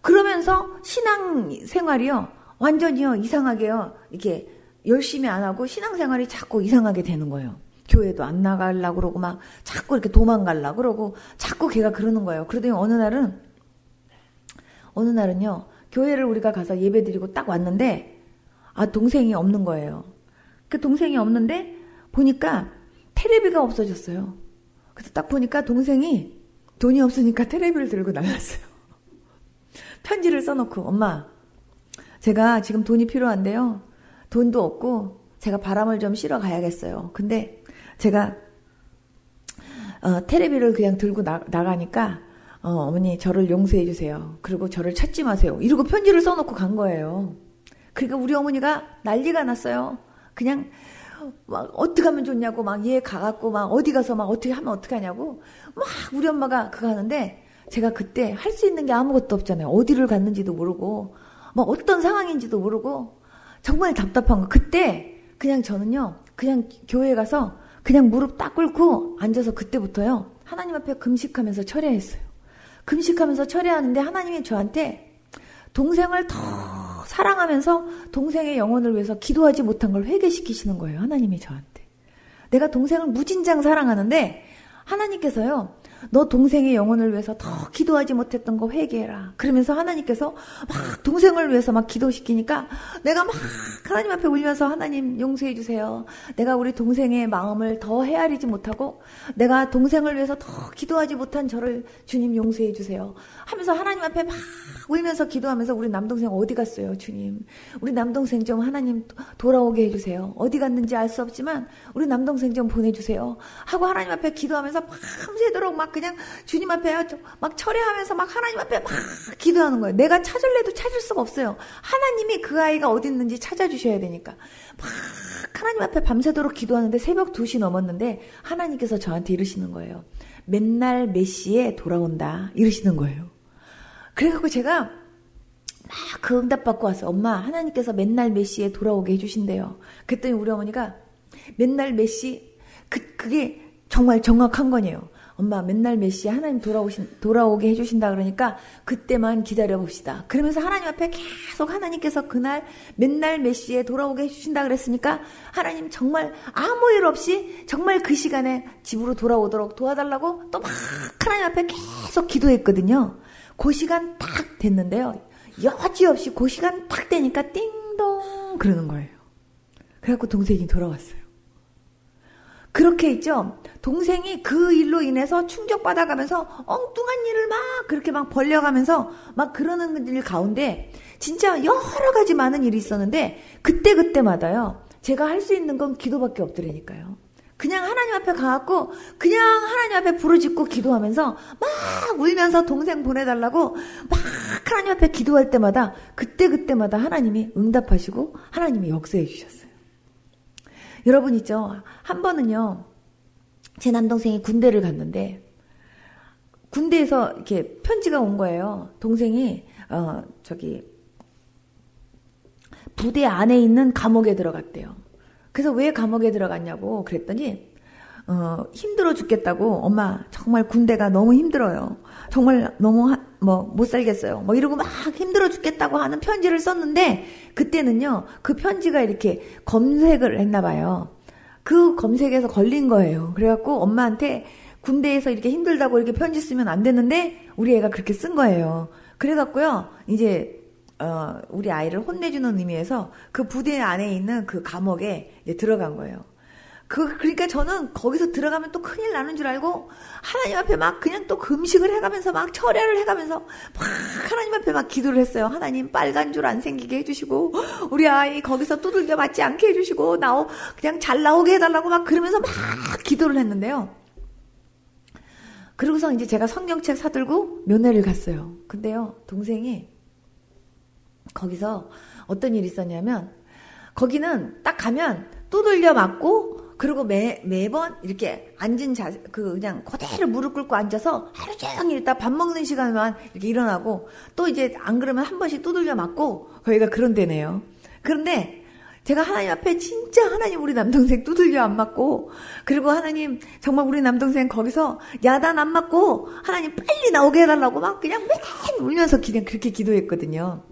그러면서 신앙생활이요. 완전히요. 이상하게요. 이렇게 열심히 안 하고 신앙생활이 자꾸 이상하게 되는 거예요. 교회도 안 나가려고 그러고 막 자꾸 이렇게 도망가려고 그러고 자꾸 걔가 그러는 거예요. 그러더니 어느 날은요. 교회를 우리가 가서 예배드리고 딱 왔는데 동생이 없는 거예요. 그 동생이 없는데 보니까 테레비가 없어졌어요. 그래서 딱 보니까 동생이 돈이 없으니까 테레비를 들고 나갔어요. 편지를 써놓고 엄마 제가 지금 돈이 필요한데요. 돈도 없고 제가 바람을 좀 쐬러 가야겠어요. 근데 제가 테레비를 그냥 들고 나가니까 어머니 저를 용서해 주세요. 그리고 저를 찾지 마세요. 이러고 편지를 써놓고 간 거예요. 그러니까 우리 어머니가 난리가 났어요. 그냥 막 어떻게 하면 좋냐고 막 얘 가갖고 막 어디 가서 막 어떻게 하면 어떻게 하냐고 막 우리 엄마가 그거 하는데 제가 그때 할 수 있는 게 아무것도 없잖아요. 어디를 갔는지도 모르고 막 어떤 상황인지도 모르고 정말 답답한 거. 그때 그냥 저는요. 그냥 교회에 가서 그냥 무릎 딱 꿇고 앉아서 그때부터요. 하나님 앞에 금식하면서 철야했어요. 금식하면서 철야하는데 하나님이 저한테 동생을 더 사랑하면서 동생의 영혼을 위해서 기도하지 못한 걸 회개시키시는 거예요. 하나님이 저한테. 내가 동생을 무진장 사랑하는데 하나님께서요. 너 동생의 영혼을 위해서 더 기도하지 못했던 거 회개해라. 그러면서 하나님께서 막 동생을 위해서 막 기도시키니까 내가 막 하나님 앞에 울면서 하나님 용서해 주세요. 내가 우리 동생의 마음을 더 헤아리지 못하고 내가 동생을 위해서 더 기도하지 못한 저를 주님 용서해 주세요. 하면서 하나님 앞에 막 울면서 기도하면서 우리 남동생 어디 갔어요 주님. 우리 남동생 좀 하나님 돌아오게 해주세요. 어디 갔는지 알 수 없지만 우리 남동생 좀 보내주세요. 하고 하나님 앞에 기도하면서 밤새도록 막 그냥 주님 앞에 막 철회하면서 막 하나님 앞에 막 기도하는 거예요. 내가 찾을래도 찾을 수가 없어요. 하나님이 그 아이가 어디 있는지 찾아주셔야 되니까 막 하나님 앞에 밤새도록 기도하는데 새벽 2시 넘었는데 하나님께서 저한테 이러시는 거예요. 맨날 몇 시에 돌아온다 이러시는 거예요. 그래갖고 제가 막 그 응답 받고 왔어요. 엄마 하나님께서 맨날 몇 시에 돌아오게 해주신대요. 그랬더니 우리 어머니가 맨날 몇 시 그게 정말 정확한 거네요. 엄마 맨날 몇 시에 하나님 돌아오게 해주신다 그러니까 그때만 기다려봅시다. 그러면서 하나님 앞에 계속 하나님께서 그날 맨날 몇 시에 돌아오게 해주신다 그랬으니까 하나님 정말 아무 일 없이 정말 그 시간에 집으로 돌아오도록 도와달라고 또 막 하나님 앞에 계속 기도했거든요. 그 시간 딱 됐는데요. 여지없이 그 시간 딱 되니까 띵동 그러는 거예요. 그래갖고 동생이 돌아왔어요. 그렇게 있죠. 동생이 그 일로 인해서 충격받아가면서 엉뚱한 일을 막 그렇게 막 벌려가면서 막 그러는 일 가운데 진짜 여러 가지 많은 일이 있었는데 그때마다요. 제가 할 수 있는 건 기도밖에 없더라니까요. 그냥 하나님 앞에 가갖고 그냥 하나님 앞에 부르짖고 기도하면서 막 울면서 동생 보내달라고 막 하나님 앞에 기도할 때마다 그때마다 하나님이 응답하시고 하나님이 역사해 주셨어요. 여러분 있죠. 한 번은요. 제 남동생이 군대를 갔는데 군대에서 이렇게 편지가 온 거예요. 동생이 부대 안에 있는 감옥에 들어갔대요. 그래서 왜 감옥에 들어갔냐고 그랬더니 힘들어 죽겠다고 엄마 정말 군대가 너무 힘들어요. 정말 너무 못 살겠어요. 이러고 막 힘들어 죽겠다고 하는 편지를 썼는데 그때는요. 그 편지가 이렇게 검색을 했나 봐요. 그 검색에서 걸린 거예요. 그래갖고 엄마한테 군대에서 이렇게 힘들다고 이렇게 편지 쓰면 안 되는데 우리 애가 그렇게 쓴 거예요. 그래갖고요. 이제 우리 아이를 혼내주는 의미에서 그 부대 안에 있는 그 감옥에 이제 들어간 거예요. 그러니까 저는 거기서 들어가면 또 큰일 나는 줄 알고 하나님 앞에 막 그냥 또 금식을 해가면서 막 철야를 해가면서 막 하나님 앞에 막 기도를 했어요. 하나님 빨간 줄 안 생기게 해주시고 우리 아이 거기서 두들겨 맞지 않게 해주시고 그냥 잘 나오게 해달라고 막 그러면서 막 기도를 했는데요. 그러고서 이제 제가 성경책 사들고 면회를 갔어요. 근데요 동생이 거기서 어떤 일이 있었냐면 거기는 딱 가면 두들겨 맞고 그리고 매번 이렇게 앉은 자세, 그냥 그대로 무릎 꿇고 앉아서 하루 종일 있다 밥 먹는 시간만 이렇게 일어나고 또 이제 안 그러면 한 번씩 두들겨 맞고 거기가 그런 데네요. 그런데 제가 하나님 앞에 진짜 하나님 우리 남동생 두들겨 안 맞고 그리고 하나님 정말 우리 남동생 거기서 야단 안 맞고 하나님 빨리 나오게 해달라고 막 그냥 맨 울면서 그냥 그렇게 기도했거든요.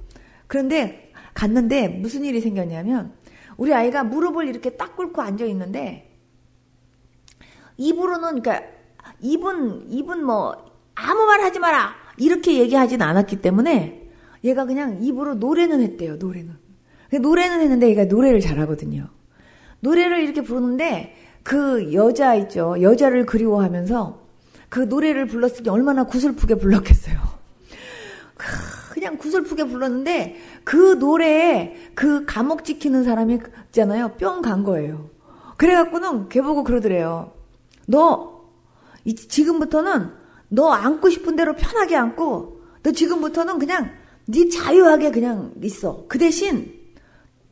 그런데 갔는데 무슨 일이 생겼냐면 우리 아이가 무릎을 이렇게 딱 꿇고 앉아 있는데 입으로는 그러니까 입은 아무 말 하지 마라 이렇게 얘기하진 않았기 때문에 얘가 그냥 입으로 노래는 했대요. 노래는 했는데 얘가 노래를 잘하거든요. 노래를 이렇게 부르는데 그 여자 있죠. 여자를 그리워하면서 그 노래를 불렀을 때 얼마나 구슬프게 불렀겠어요. 그냥 구슬프게 불렀는데 그 노래에 그 감옥 지키는 사람이 있잖아요. 뿅 간 거예요. 그래갖고는 걔 보고 그러더래요. 너 지금부터는 너 앉고 싶은 대로 편하게 앉고 너 지금부터는 그냥 네 자유하게 그냥 있어. 그 대신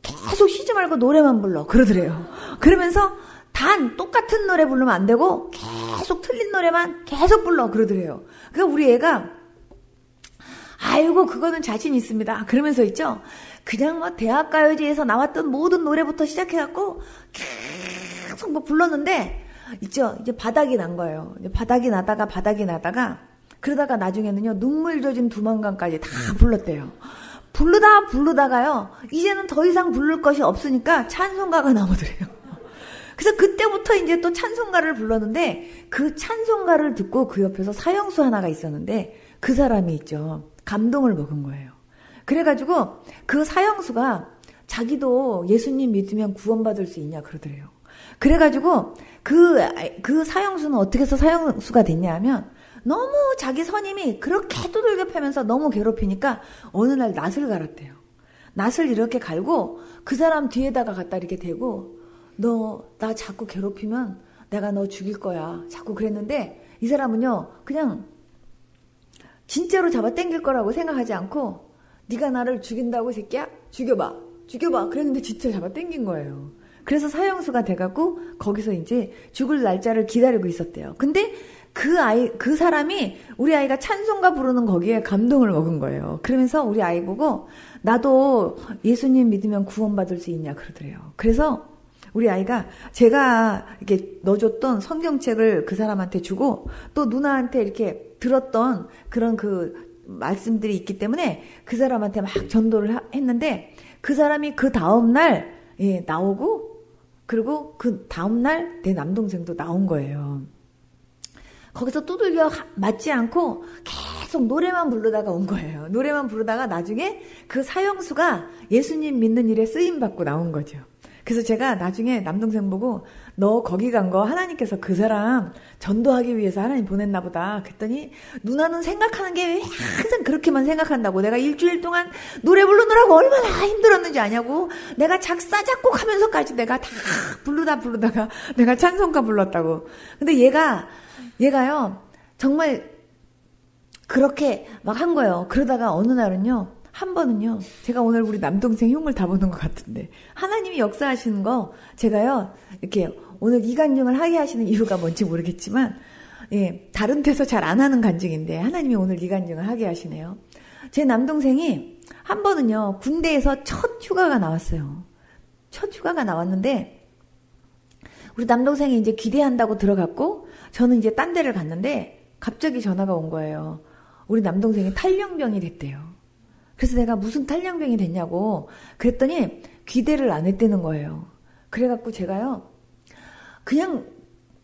계속 쉬지 말고 노래만 불러. 그러더래요. 그러면서 단 똑같은 노래 부르면 안 되고 계속 틀린 노래만 계속 불러. 그러더래요. 그러니까 우리 애가 아이고 그거는 자신 있습니다. 그러면서 있죠. 그냥 대학가요제에서 나왔던 모든 노래부터 시작해갖고 계속 불렀는데 있죠. 이제 바닥이 난 거예요. 이제 바닥이 나다가 그러다가 나중에는요 눈물 젖은 두만강까지 다 불렀대요. 부르다가요 이제는 더 이상 부를 것이 없으니까 찬송가가 나오더래요. 그래서 그때부터 이제 또 찬송가를 불렀는데 그 찬송가를 듣고 그 옆에서 사형수 하나가 있었는데 그 사람이 있죠. 감동을 먹은 거예요. 그래가지고 그 사형수가 자기도 예수님 믿으면 구원받을 수 있냐 그러더래요. 그래가지고 그 사형수는 어떻게 해서 사형수가 됐냐 하면 너무 자기 선임이 그렇게 두들겨 패면서 너무 괴롭히니까 어느 날 낫을 갈았대요. 낫을 이렇게 갈고 그 사람 뒤에다가 갖다 이렇게 대고 너 나 자꾸 괴롭히면 내가 너 죽일 거야. 자꾸 그랬는데 이 사람은요 그냥 진짜로 잡아 당길 거라고 생각하지 않고 네가 나를 죽인다고 새끼야? 죽여봐. 그랬는데 진짜 잡아 당긴 거예요. 그래서 사형수가 돼갖고 거기서 이제 죽을 날짜를 기다리고 있었대요. 근데 그 사람이 우리 아이가 찬송가 부르는 거기에 감동을 먹은 거예요. 그러면서 우리 아이 보고 나도 예수님 믿으면 구원받을 수 있냐 그러더래요. 그래서 우리 아이가 제가 이렇게 넣어줬던 성경책을 그 사람한테 주고 또 누나한테 이렇게 들었던 그런 그 말씀들이 있기 때문에 그 사람한테 막 전도를 했는데 그 사람이 그 다음날 나오고 그리고 그 다음날 내 남동생도 나온 거예요. 거기서 두들겨 맞지 않고 계속 노래만 부르다가 온 거예요. 노래만 부르다가 나중에 그 사형수가 예수님 믿는 일에 쓰임받고 나온 거죠. 그래서 제가 나중에 남동생 보고 너 거기 간 거 하나님께서 그 사람 전도하기 위해서 하나님 보냈나 보다. 그랬더니 누나는 생각하는 게 항상 그렇게만 생각한다고. 내가 일주일 동안 노래 부르느라고 얼마나 힘들었는지 아냐고. 내가 작사 작곡하면서까지 내가 다 부르다가 내가 찬송가 불렀다고. 근데 얘가요 정말 그렇게 막 한 거예요. 그러다가 어느 날은요. 한 번은요, 제가 오늘 우리 남동생 흉을 다 보는 것 같은데, 하나님이 역사하시는 거, 제가요, 이렇게 오늘 이 간증을 하게 하시는 이유가 뭔지 모르겠지만, 예, 다른 데서 잘 안 하는 간증인데, 하나님이 오늘 이 간증을 하게 하시네요. 제 남동생이 한 번은요, 군대에서 첫 휴가가 나왔어요. 첫 휴가가 나왔는데, 우리 남동생이 이제 귀대한다고 들어갔고, 저는 이제 딴 데를 갔는데, 갑자기 전화가 온 거예요. 우리 남동생이 탈영병이 됐대요. 그래서 내가 무슨 탈영병이 됐냐고 그랬더니 귀대를 안 했다는 거예요. 그래갖고 제가요 그냥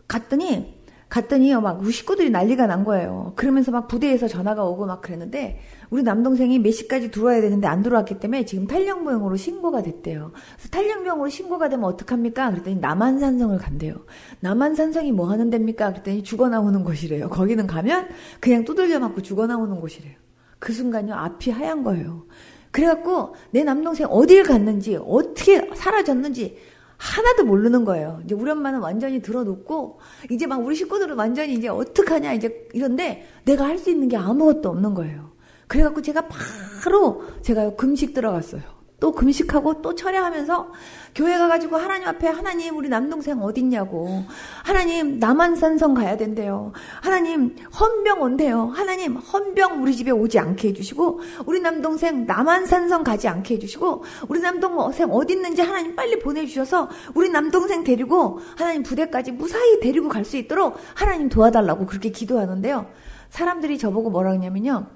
갔더니요 막 우리 식구들이 난리가 난 거예요. 그러면서 막 부대에서 전화가 오고 막 그랬는데 우리 남동생이 몇 시까지 들어와야 되는데 안 들어왔기 때문에 지금 탈영병으로 신고가 됐대요. 그래서 탈영병으로 신고가 되면 어떡합니까? 그랬더니 남한산성을 간대요. 남한산성이 뭐 하는 데입니까? 그랬더니 죽어나오는 곳이래요. 거기는 가면 그냥 두들겨 맞고 죽어나오는 곳이래요. 그 순간요 앞이 하얀 거예요. 그래갖고 내 남동생 어딜 갔는지 어떻게 사라졌는지 하나도 모르는 거예요. 이제 우리 엄마는 완전히 들어놓고 이제 막 우리 식구들은 완전히 이제 어떡하냐 이제 이런데 내가 할 수 있는 게 아무것도 없는 거예요. 그래갖고 제가 금식 들어갔어요. 또 금식하고 또 철야하면서 교회 가가지고 하나님 앞에 하나님 우리 남동생 어딨냐고 하나님 남한산성 가야 된대요. 하나님 헌병 온대요. 하나님 헌병 우리 집에 오지 않게 해주시고 우리 남동생 남한산성 가지 않게 해주시고 우리 남동생 어딨는지 하나님 빨리 보내주셔서 우리 남동생 데리고 하나님 부대까지 무사히 데리고 갈 수 있도록 하나님 도와달라고 그렇게 기도하는데요. 사람들이 저보고 뭐라 하냐면요.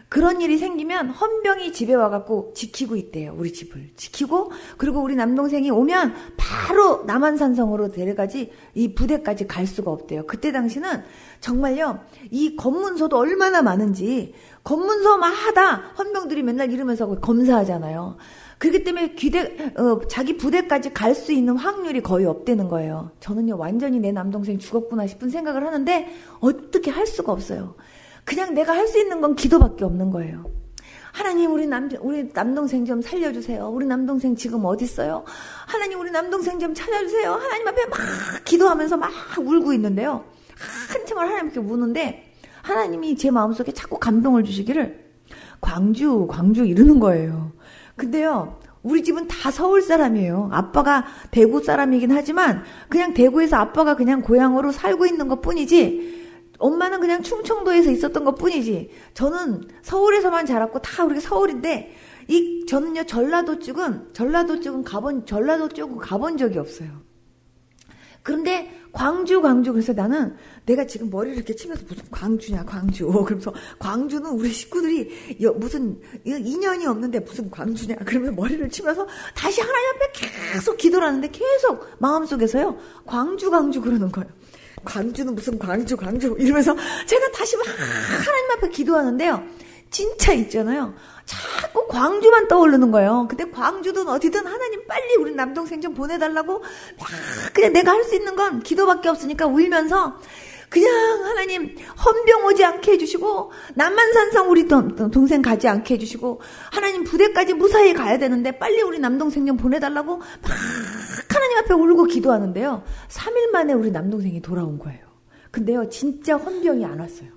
그런 일이 생기면 헌병이 집에 와갖고 지키고 있대요. 우리 집을 지키고 그리고 우리 남동생이 오면 바로 남한산성으로 데려가지 이 부대까지 갈 수가 없대요. 그때 당시는 정말요. 이 검문소도 얼마나 많은지 검문소마다 헌병들이 맨날 이러면서 검사하잖아요. 그렇기 때문에 자기 부대까지 갈 수 있는 확률이 거의 없다는 거예요. 저는요 완전히 내 남동생 죽었구나 싶은 생각을 하는데 어떻게 할 수가 없어요. 그냥 내가 할 수 있는 건 기도밖에 없는 거예요. 하나님 우리 남동생 좀 살려주세요. 우리 남동생 지금 어디 있어요? 하나님 우리 남동생 좀 찾아주세요. 하나님 앞에 막 기도하면서 막 울고 있는데요. 한참을 하나님께 우는데 하나님이 제 마음속에 자꾸 감동을 주시기를 광주 이러는 거예요. 근데요. 우리 집은 다 서울 사람이에요. 아빠가 대구 사람이긴 하지만 그냥 대구에서 아빠가 그냥 고향으로 살고 있는 것 뿐이지 엄마는 그냥 충청도에서 있었던 것 뿐이지. 저는 서울에서만 자랐고 다 우리가 서울인데 저는요 전라도 쪽은 가본 적이 없어요. 그런데 광주 그래서 나는 내가 지금 머리를 이렇게 치면서 무슨 광주냐 광주 그러면서 광주는 우리 식구들이 무슨 인연이 없는데 무슨 광주냐 그러면서 머리를 치면서 다시 하나님 앞에 계속 기도를 하는데 계속 마음속에서요 광주 그러는 거예요. 광주는 무슨 광주 이러면서 제가 다시 막 하나님 앞에 기도하는데요. 진짜 있잖아요. 자꾸 광주만 떠오르는 거예요. 근데 광주든 어디든 하나님 빨리 우리 남동생 좀 보내달라고 막 그냥 내가 할 수 있는 건 기도밖에 없으니까 울면서 그냥 하나님 헌병 오지 않게 해주시고 남한산성 우리 동생 가지 않게 해주시고 하나님 부대까지 무사히 가야 되는데 빨리 우리 남동생 좀 보내달라고 막 하나님 앞에 울고 기도하는데요. 3일 만에 우리 남동생이 돌아온 거예요. 근데요 진짜 헌병이 안 왔어요.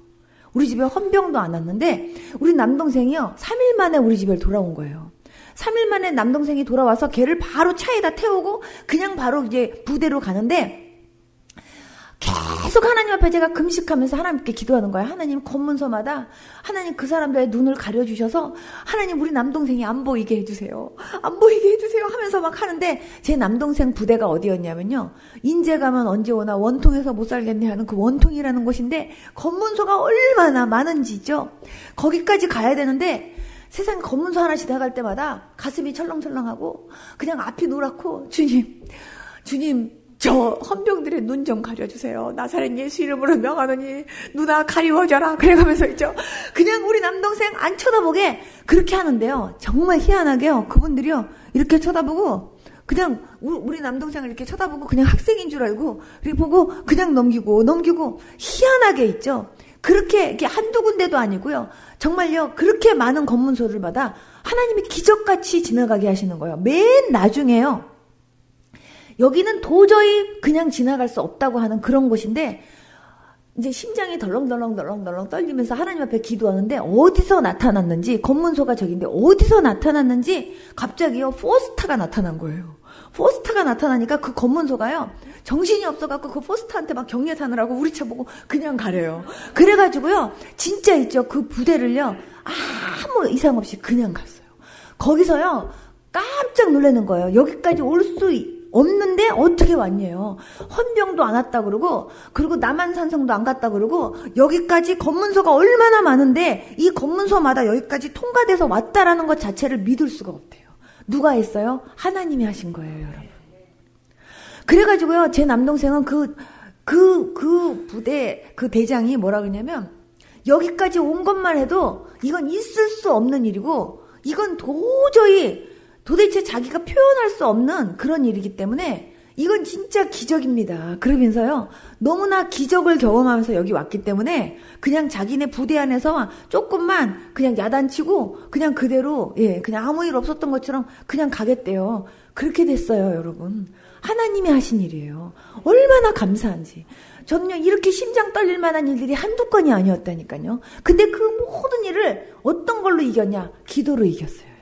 우리 집에 헌병도 안 왔는데 우리 남동생이요 3일 만에 우리 집에 돌아온 거예요. 3일 만에 남동생이 돌아와서 걔를 바로 차에다 태우고 그냥 바로 이제 부대로 가는데 계속 하나님 앞에 제가 금식하면서 하나님께 기도하는 거예요. 하나님 검문소마다 하나님 그 사람들의 눈을 가려주셔서 하나님 우리 남동생이 안 보이게 해주세요. 하면서 막 하는데 제 남동생 부대가 어디였냐면요. 인제 가면 언제 오나 원통에서 못 살겠네 하는 그 원통이라는 곳인데 검문소가 얼마나 많은지죠. 거기까지 가야 되는데 세상 검문소 하나 지나갈 때마다 가슴이 철렁철렁하고 그냥 앞이 노랗고 주님 저 헌병들의 눈 좀 가려주세요. 나사렛 예수 이름으로 명하노니 누나 가리워져라. 그래가면서 있죠. 그냥 우리 남동생 안 쳐다보게 그렇게 하는데요. 정말 희한하게요. 그분들이요. 이렇게 쳐다보고 그냥 우리 남동생을 이렇게 쳐다보고 그냥 학생인 줄 알고 이렇게 보고 그냥 넘기고 희한하게 있죠. 그렇게 이렇게 한두 군데도 아니고요. 정말요. 그렇게 많은 검문소를 받아 하나님이 기적같이 지나가게 하시는 거예요. 맨 나중에요. 여기는 도저히 그냥 지나갈 수 없다고 하는 그런 곳인데 이제 심장이 덜렁덜렁 떨리면서 하나님 앞에 기도하는데 어디서 나타났는지 검문소가 저기인데 어디서 나타났는지 갑자기요 포스터가 나타난 거예요. 포스터가 나타나니까 그 검문소가요 정신이 없어갖고 그 포스터한테 막 격려하느라고 우리 차 보고 그냥 가래요. 그래가지고요 진짜 있죠 그 부대를요 아무 이상 없이 그냥 갔어요. 거기서요 깜짝 놀라는 거예요. 여기까지 올 수 없는데 어떻게 왔냐요. 헌병도 안 왔다 그리고 남한산성도 안 갔다 그러고 여기까지 검문소가 얼마나 많은데 이 검문소마다 여기까지 통과돼서 왔다라는 것 자체를 믿을 수가 없대요. 누가 했어요? 하나님이 하신 거예요, 여러분. 그래가지고요 제 남동생은 그 부대 그 대장이 뭐라 그러냐면 여기까지 온 것만 해도 이건 있을 수 없는 일이고 이건 도대체 자기가 표현할 수 없는 그런 일이기 때문에 이건 진짜 기적입니다. 그러면서요 너무나 기적을 경험하면서 여기 왔기 때문에 그냥 자기네 부대 안에서 조금만 그냥 야단치고 그냥 그대로 그냥 아무 일 없었던 것처럼 그냥 가겠대요. 그렇게 됐어요, 여러분. 하나님이 하신 일이에요. 얼마나 감사한지. 저는요 이렇게 심장 떨릴 만한 일들이 한두 건이 아니었다니까요. 근데 그 모든 일을 어떤 걸로 이겼냐? 기도로 이겼어요.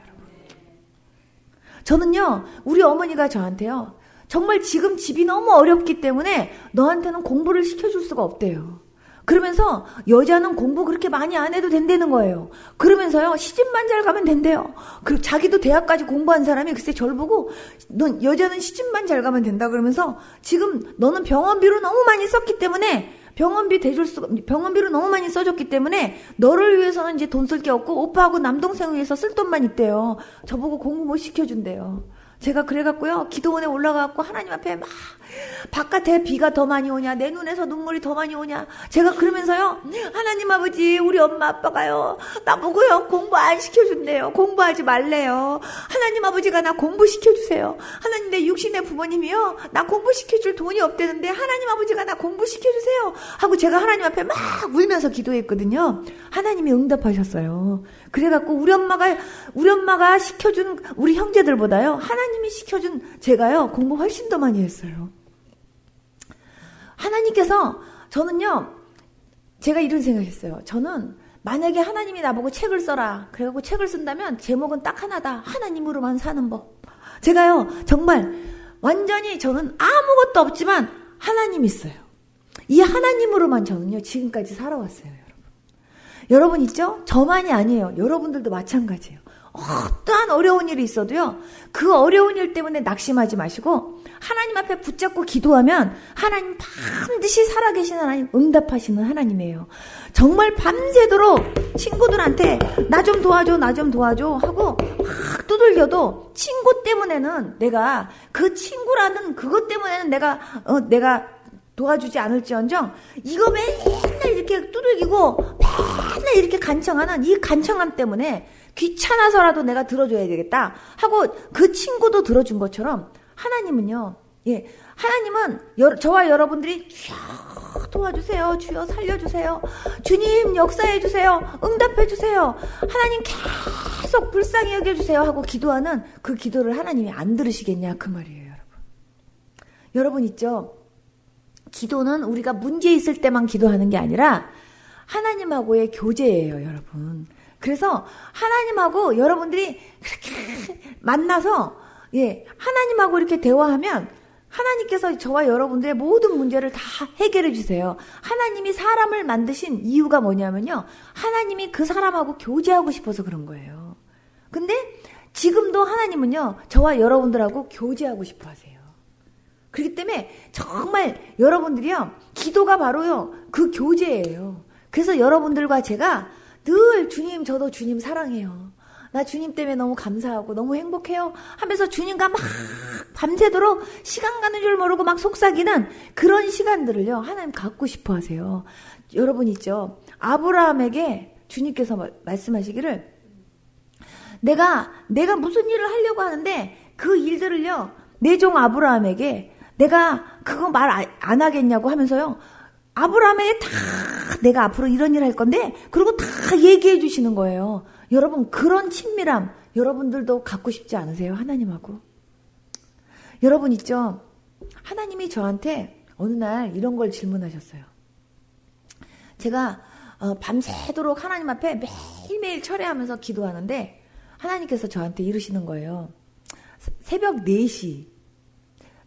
저는요 우리 어머니가 저한테요 정말 지금 집이 너무 어렵기 때문에 너한테는 공부를 시켜줄 수가 없대요. 그러면서 여자는 공부 그렇게 많이 안 해도 된다는 거예요. 그러면서요 시집만 잘 가면 된대요. 그리고 자기도 대학까지 공부한 사람이 글쎄 저를 보고 너 여자는 시집만 잘 가면 된다 그러면서 지금 너는 병원비로 너무 많이 썼기 때문에 병원비로 너무 많이 써줬기 때문에 너를 위해서는 이제 돈 쓸 게 없고 오빠하고 남동생을 위해서 쓸 돈만 있대요. 저보고 공부 못 시켜준대요. 제가 그래갖고요 기도원에 올라가갖고 하나님 앞에 막 바깥에 비가 더 많이 오냐 내 눈에서 눈물이 더 많이 오냐 제가 그러면서요 하나님 아버지 우리 엄마 아빠가요 나보고요 공부 안 시켜준대요. 공부하지 말래요. 하나님 아버지가 나 공부시켜주세요. 하나님 내 육신의 부모님이요 나 공부시켜줄 돈이 없대는데 하나님 아버지가 나 공부시켜주세요 하고 제가 하나님 앞에 막 울면서 기도했거든요. 하나님이 응답하셨어요. 그래갖고 우리 엄마가 시켜준 우리 형제들보다요 하나님이 시켜준 제가요 공부 훨씬 더 많이 했어요. 하나님께서 저는요 제가 이런 생각했어요. 저는 만약에 하나님이 나보고 책을 써라 그래갖고 책을 쓴다면 제목은 딱 하나다. 하나님으로만 사는 법. 제가요 정말 완전히 저는 아무것도 없지만 하나님 있어요. 이 하나님으로만 저는요 지금까지 살아왔어요. 여러분 있죠? 저만이 아니에요. 여러분들도 마찬가지예요. 어떠한 어려운 일이 있어도요 그 어려운 일 때문에 낙심하지 마시고 하나님 앞에 붙잡고 기도하면 하나님 반드시 살아계신 하나님 응답하시는 하나님이에요. 정말 밤새도록 친구들한테 나 좀 도와줘 하고 막 두들겨도 친구 때문에는 내가 그 친구라는 그것 때문에는 내가 도와주지 않을지언정 이거 맨날 이렇게 두들기고 맨날 이렇게 간청하는 이 간청함 때문에 귀찮아서라도 내가 들어줘야 되겠다 하고 그 친구도 들어준 것처럼 하나님은요 하나님은 저와 여러분들이 쭉 도와주세요. 주여 살려주세요. 주님 역사해주세요. 응답해주세요. 하나님 계속 불쌍히 여겨주세요 하고 기도하는 그 기도를 하나님이 안 들으시겠냐 그 말이에요. 여러분 있죠? 기도는 우리가 문제 있을 때만 기도하는 게 아니라 하나님하고의 교제예요, 여러분. 그래서 하나님하고 여러분들이 그렇게 만나서 하나님하고 이렇게 대화하면 하나님께서 저와 여러분들의 모든 문제를 다 해결해 주세요. 하나님이 사람을 만드신 이유가 뭐냐면요. 하나님이 그 사람하고 교제하고 싶어서 그런 거예요. 근데 지금도 하나님은요. 저와 여러분들하고 교제하고 싶어 하세요. 그렇기 때문에 정말 여러분들이요. 기도가 바로요. 그 교제예요. 그래서 여러분들과 제가 늘 주님 저도 주님 사랑해요. 나 주님 때문에 너무 감사하고 너무 행복해요 하면서 주님과 막 밤새도록 시간 가는 줄 모르고 막 속삭이는 그런 시간들을요, 하나님 갖고 싶어 하세요. 여러분 있죠? 아브라함에게 주님께서 말씀하시기를, 내가 무슨 일을 하려고 하는데 그 일들을요, 내 종 아브라함에게 내가 그거 말 안 하겠냐고 하면서요, 아브라함에게 다 내가 앞으로 이런 일 할 건데, 그리고 다 얘기해 주시는 거예요. 여러분, 그런 친밀함 여러분들도 갖고 싶지 않으세요? 하나님하고. 여러분 있죠? 하나님이 저한테 어느 날 이런 걸 질문하셨어요. 제가 밤새도록 하나님 앞에 매일매일 철회하면서 기도하는데 하나님께서 저한테 이러시는 거예요. 새벽 4시,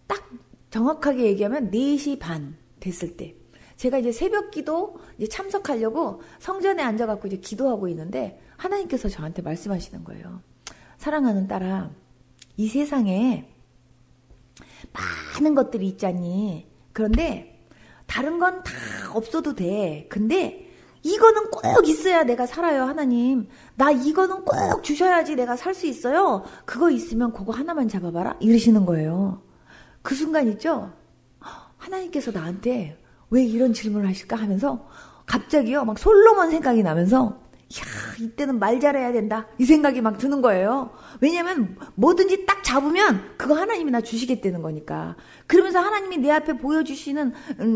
딱 정확하게 얘기하면 4시 반 됐을 때, 제가 이제 새벽 기도 이제 참석하려고 성전에 앉아갖고 이제 기도하고 있는데 하나님께서 저한테 말씀하시는 거예요. 사랑하는 딸아, 이 세상에 많은 것들이 있잖니. 그런데 다른 건 다 없어도 돼. 근데 이거는 꼭 있어야 내가 살아요, 하나님. 나 이거는 꼭 주셔야지 내가 살 수 있어요. 그거 있으면 그거 하나만 잡아봐라. 이러시는 거예요. 그 순간 있죠? 하나님께서 나한테 왜 이런 질문을 하실까 하면서 갑자기요, 막 솔로몬 생각이 나면서, 이야, 이때는 말 잘해야 된다, 이 생각이 막 드는 거예요. 왜냐면 뭐든지 딱 잡으면 그거 하나님이 나 주시겠다는 거니까. 그러면서 하나님이 내 앞에 보여주시는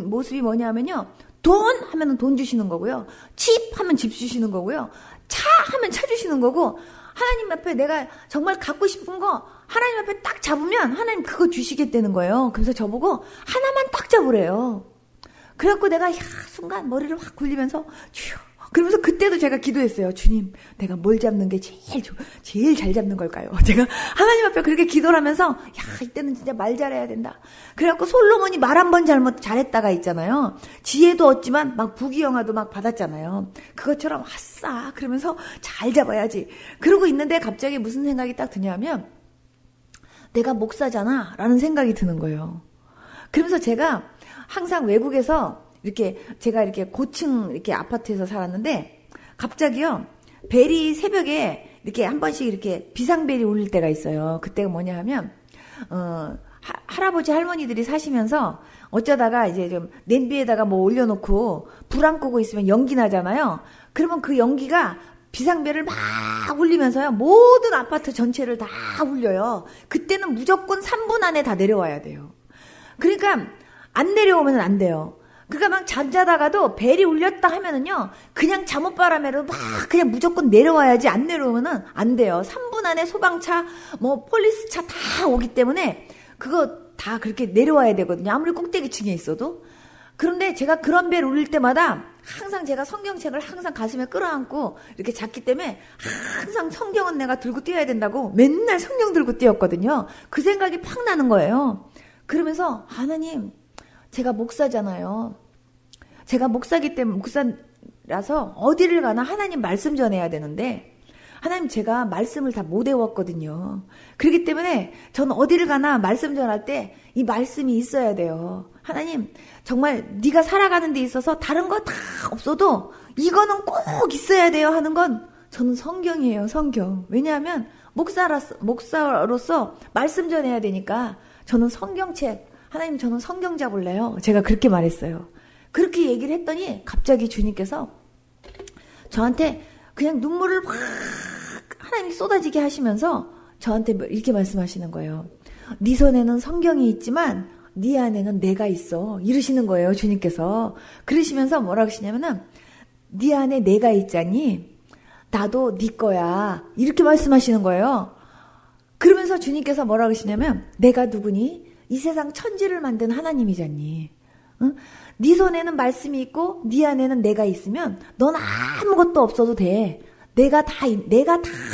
모습이 뭐냐면요, 돈 하면 돈 주시는 거고요, 집 하면 집 주시는 거고요, 차 하면 차 주시는 거고, 하나님 앞에 내가 정말 갖고 싶은 거 하나님 앞에 딱 잡으면 하나님 그거 주시겠다는 거예요. 그래서 저보고 하나만 딱 잡으래요. 그래갖고 내가 순간 머리를 확 굴리면서 주여, 그러면서 그때도 제가 기도했어요. 주님, 내가 뭘 잡는 게 제일 잘 잡는 걸까요? 제가 하나님 앞에 그렇게 기도를 하면서, 이때는 진짜 말 잘해야 된다. 그래갖고 솔로몬이 말 한 번 잘했다가 있잖아요. 지혜도 얻지만 막 부귀영화도 막 받았잖아요. 그것처럼 아싸 그러면서 잘 잡아야지. 그러고 있는데 갑자기 무슨 생각이 딱 드냐면, 내가 목사잖아 라는 생각이 드는 거예요. 그러면서 제가 항상 외국에서 제가 이렇게 고층 이렇게 아파트에서 살았는데, 갑자기요, 벨이 새벽에 이렇게 한 번씩 이렇게 비상벨이 울릴 때가 있어요. 그때가 뭐냐 하면, 할아버지 할머니들이 사시면서 어쩌다가 이제 좀 냄비에다가 뭐 올려놓고 불 안 끄고 있으면 연기 나잖아요. 그러면 그 연기가 비상벨을 막 울리면서요, 모든 아파트 전체를 다 울려요. 그때는 무조건 3분 안에 다 내려와야 돼요. 그러니까 안 내려오면 안 돼요. 그러니까 막 잠자다가도 벨이 울렸다 하면은요, 그냥 잠옷바람에로 막 그냥 무조건 내려와야지, 안 내려오면은 안 돼요. 3분 안에 소방차, 뭐 폴리스차 다 오기 때문에 그거 다 그렇게 내려와야 되거든요. 아무리 꼭대기층에 있어도. 그런데 제가 그런 벨 울릴 때마다 항상 제가 성경책을 항상 가슴에 끌어안고 이렇게 잤기 때문에 항상 성경은 내가 들고 뛰어야 된다고 맨날 성경 들고 뛰었거든요. 그 생각이 팍 나는 거예요. 그러면서 하나님, 제가 목사잖아요. 제가 목사기 때문에, 목사라서 어디를 가나 하나님 말씀 전해야 되는데, 하나님 제가 말씀을 다 못 외웠거든요. 그렇기 때문에 저는 어디를 가나 말씀 전할 때 이 말씀이 있어야 돼요. 하나님, 정말 네가 살아가는 데 있어서 다른 거 다 없어도 이거는 꼭 있어야 돼요 하는 건 저는 성경이에요, 성경. 왜냐하면 목사로서 말씀 전해야 되니까 저는 성경책, 하나님 저는 성경 잡을래요. 제가 그렇게 말했어요. 그렇게 얘기를 했더니 갑자기 주님께서 저한테 그냥 눈물을 확 하나님이 쏟아지게 하시면서 저한테 이렇게 말씀하시는 거예요. 네 손에는 성경이 있지만 네 안에는 내가 있어. 이러시는 거예요, 주님께서. 그러시면서 뭐라고 하시냐면은, 네 안에 내가 있자니 나도 네 거야. 이렇게 말씀하시는 거예요. 그러면서 주님께서 뭐라고 하시냐면, 내가 누구니? 이 세상 천지를 만든 하나님이잖니. 응? 네 손에는 말씀이 있고 네 안에는 내가 있으면 넌 아무것도 없어도 돼. 내가 다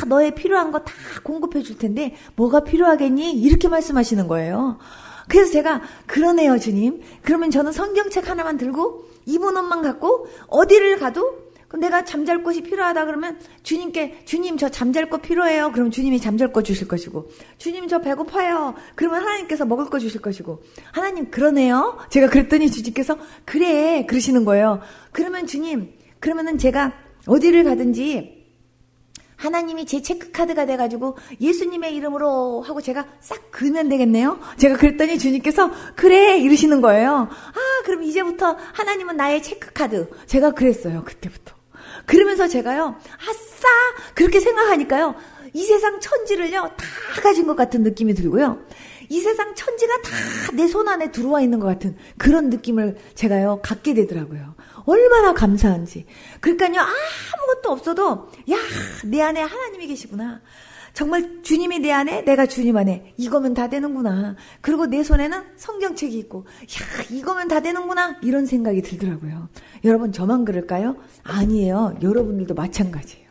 너의 필요한 거 다 공급해 줄 텐데 뭐가 필요하겠니? 이렇게 말씀하시는 거예요. 그래서 제가 그러네요, 주님. 그러면 저는 성경책 하나만 들고 입은 옷만 갖고 어디를 가도 내가 잠잘 곳이 필요하다 그러면 주님께, 주님 저 잠잘 거 필요해요. 그럼 주님이 잠잘 거 주실 것이고, 주님 저 배고파요. 그러면 하나님께서 먹을 거 주실 것이고, 하나님 그러네요. 제가 그랬더니 주님께서 그래 그러시는 거예요. 그러면 주님, 그러면은 제가 어디를 가든지 하나님이 제 체크카드가 돼가지고 예수님의 이름으로 하고 제가 싹 그으면 되겠네요. 제가 그랬더니 주님께서 그래 이러시는 거예요. 그럼 이제부터 하나님은 나의 체크카드. 제가 그랬어요. 그때부터. 그러면서 제가요. 아싸 그렇게 생각하니까요. 이 세상 천지를요 다 가진 것 같은 느낌이 들고요. 이 세상 천지가 다 내 손 안에 들어와 있는 것 같은 그런 느낌을 제가요 갖게 되더라고요. 얼마나 감사한지. 그러니까요 아무것도 없어도 야 내 안에 하나님이 계시구나. 정말 주님이 내 안에 내가 주님 안에 이거면 다 되는구나. 그리고 내 손에는 성경책이 있고 야 이거면 다 되는구나 이런 생각이 들더라고요. 여러분 저만 그럴까요? 아니에요. 여러분들도 마찬가지예요.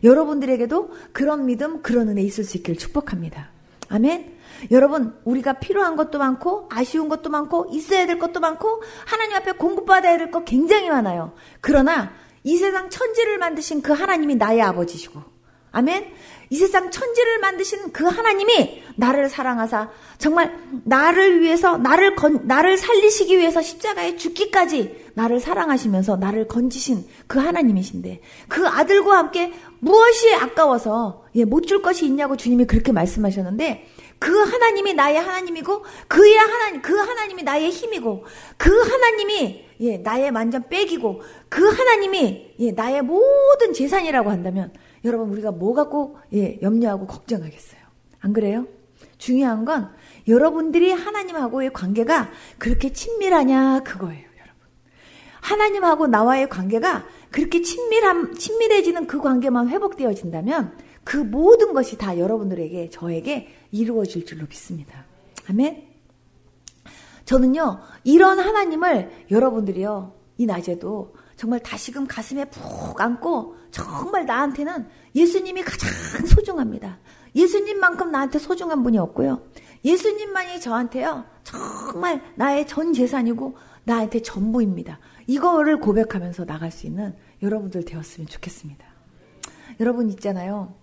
여러분들에게도 그런 믿음 그런 은혜 있을 수 있기를 축복합니다. 아멘. 여러분 우리가 필요한 것도 많고 아쉬운 것도 많고 있어야 될 것도 많고 하나님 앞에 공급받아야 될 것 굉장히 많아요. 그러나 이 세상 천지를 만드신 그 하나님이 나의 아버지시고 아멘. 이 세상 천지를 만드신 그 하나님이 나를 사랑하사 정말 나를 위해서 나를 살리시기 위해서 십자가에 죽기까지 나를 사랑하시면서 나를 건지신 그 하나님이신데 그 아들과 함께 무엇이 아까워서 못 줄 것이 있냐고 주님이 그렇게 말씀하셨는데 그 하나님이 나의 하나님이고 그 하나님이 나의 힘이고 그 하나님이 나의 완전 백이고 그 하나님이 나의 모든 재산이라고 한다면 여러분 우리가 뭐 갖고 염려하고 걱정하겠어요? 안 그래요? 중요한 건 여러분들이 하나님하고의 관계가 그렇게 친밀하냐 그거예요. 여러분. 하나님하고 나와의 관계가 그렇게 친밀해지는 그 관계만 회복되어진다면 그 모든 것이 다 여러분들에게 저에게 이루어질 줄로 믿습니다. 아멘. 저는요 이런 하나님을 여러분들이요 이 낮에도 정말 다시금 가슴에 푹 안고 정말 나한테는 예수님이 가장 소중합니다. 예수님만큼 나한테 소중한 분이 없고요. 예수님만이 저한테요 정말 나의 전 재산이고 나한테 전부입니다. 이거를 고백하면서 나갈 수 있는 여러분들 되었으면 좋겠습니다. 여러분 있잖아요.